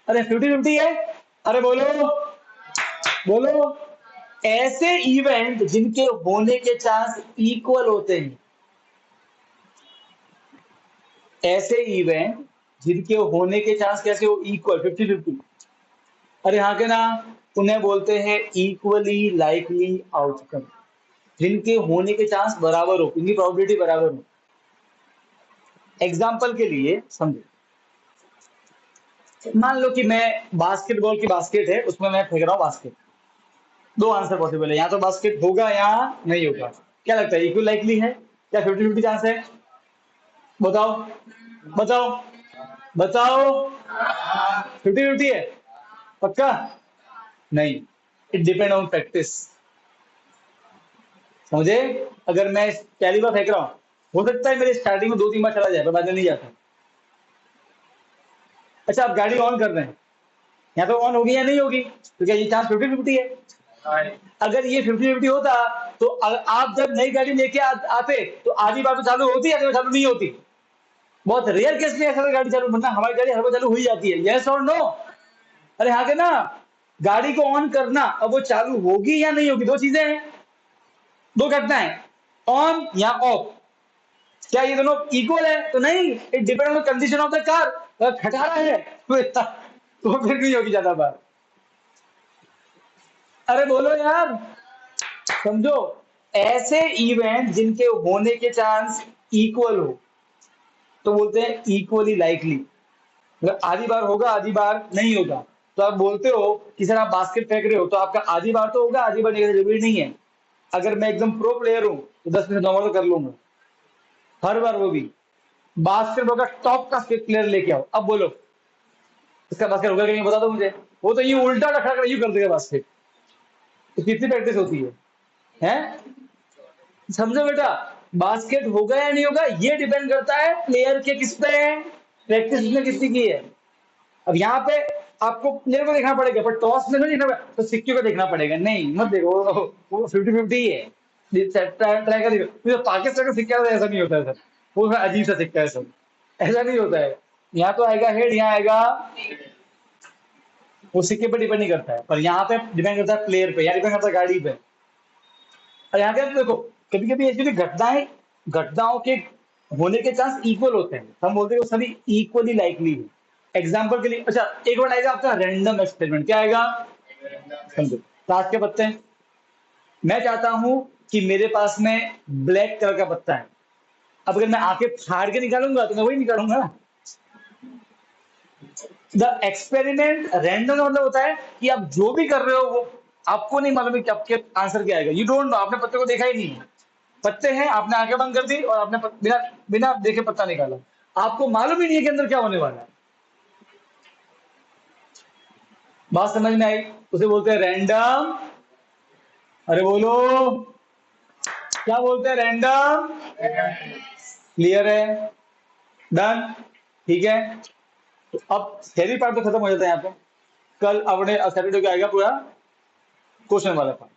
अरे 50-50 है। अरे बोलो बोलो, ऐसे इवेंट जिनके होने के चांस इक्वल होते हैं, ऐसे इवेंट जिनके होने के चांस कैसे हो? इक्वल, 50-50। अरे हाँ के ना, उन्हें बोलते हैं इक्वली लाइकली आउटकम। जिनके होने के चांस बराबर हो, इनकी प्रोबेबिलिटी बराबर हो। एग्जाम्पल के लिए समझो, मान लो कि मैं बास्केटबॉल की बास्केट है, उसमें मैं फेंक रहा हूं बास्केट। दो आंसर पॉसिबल है, या तो बास्केट होगा या नहीं होगा। क्या लगता है, इक्वल लाइकली है क्या 50-50 चांस है? बताओ बताओ बताओ। 50-50 है? पक्का? नहीं, इट डिपेंड ऑन प्रैक्टिस। समझे? अगर मैं पहली बार फेंक रहा हूं, हो सकता है मेरे स्टार्टिंग में 2-3 बार चला जाए, पर बाद में नहीं जाता। अच्छा, आप गाड़ी ऑन कर रहे हैं, या तो ऑन होगी या नहीं होगी, तो क्या ये चांस 50-50 है? अगर ये 50-50 होता तो आप जब नई गाड़ी लेके आते तो आधी बार तो चालू होती, आधी बार चालू नहीं होती। बहुत रेयर केस में ऐसा गाड़ी चालू, वरना हमारी गाड़ी हर बार चालू हो ही जाती है। यस और नो? अरे हाँ के ना, गाड़ी को ऑन करना, अब वो चालू होगी या नहीं होगी, दो चीजें हैं, दो घटना है, ऑन या ऑफ। क्या ये दोनों इक्वल है? तो नहीं, it depend on the condition of the car. अगर खटारा है तो फिर नहीं होगी ज्यादा बार। अरे बोलो यार, समझो, ऐसे इवेंट जिनके होने के चांस इक्वल हो तो बोलते हैं इक्वली लाइकली। अगर आधी बार होगा, आधी बार नहीं होगा, तो आप बोलते हो कि सर आप बास्केट फेंक रहे हो तो आपका आधी बार तो होगा, आधी बार नहीं, जरूरी नहीं है। अगर मैं एकदम प्रो प्लेयर हूं तो 10 में से 9 बार तो कर लूंगा, हर बार, वो भी बास्केटबॉल का टॉप का प्लेयर लेके आओ, अब बोलो इसका बास्केट होगा कि नहीं, बता दो मुझे। वो तो यूं उल्टा रखा कर यूं कर देगा बास्केट। तो कितनी प्रैक्टिस होती है हैं? समझो बेटा, बास्केट होगा या नहीं होगा ये डिपेंड करता है प्लेयर के किस पे है, प्रैक्टिस उसने कितनी की है। अब यहाँ पे आपको प्लेयर को देखना पड़ेगा, पर टॉस में नहीं देखना पड़ेगा, तो सिक्के को देखना पड़ेगा। नहीं मत देखो, वो 50-50 ही है। ट्राई कर देखो, तो पाकिस्तान का सिक्का तो ऐसा नहीं होता है सर, वो थोड़ा अजीब सा सिक्का है सर, ऐसा नहीं होता है। यहाँ तो आएगा हेड, यहाँ आएगा, वो सिक्के पे डिपेंड नहीं करता है, पर यहाँ पे डिपेंड करता है प्लेयर पे, यहाँ डिपेंड करता है गाड़ी पे। और यहाँ पे देखो, कभी कभी ऐसी भी घटनाएं, घटनाओं के होने के चांस इक्वल होते हैं, हम बोलते हैं वो सभी इक्वली लाइकली है। एग्जाम्पल के लिए, अच्छा एक बार आएगा आपका रैंडम एक्सपेरिमेंट, क्या आएगा? समझो, ताश के पत्ते हैं, मैं चाहता हूं कि मेरे पास में ब्लैक कलर का पत्ता है। अब अगर मैं आंखें फाड़ के निकालूंगा तो मैं वही निकालूंगा ना। द एक्सपेरिमेंट रैंडम का मतलब होता है कि आप जो भी कर रहे हो वो आपको नहीं मालूम है कि आपके आंसर क्या आएगा, यू डोंट नो, आपने पत्ते को देखा ही नहीं है। पत्ते हैं, आपने आंखें बंद कर दी और आपने बिना बिना देखे पत्ता निकाला, आपको मालूम ही नहीं है कि अंदर क्या होने वाला है। बात समझ में आई? उसे बोलते हैं रैंडम। अरे बोलो, क्या बोलते हैं? रैंडम। क्लियर है? डन? ठीक है, तो अब थ्योरी पार्ट तो खत्म हो जाता है यहाँ पे। कल अपने सैटरडे को आएगा पूरा क्वेश्चन वाला पार्ट।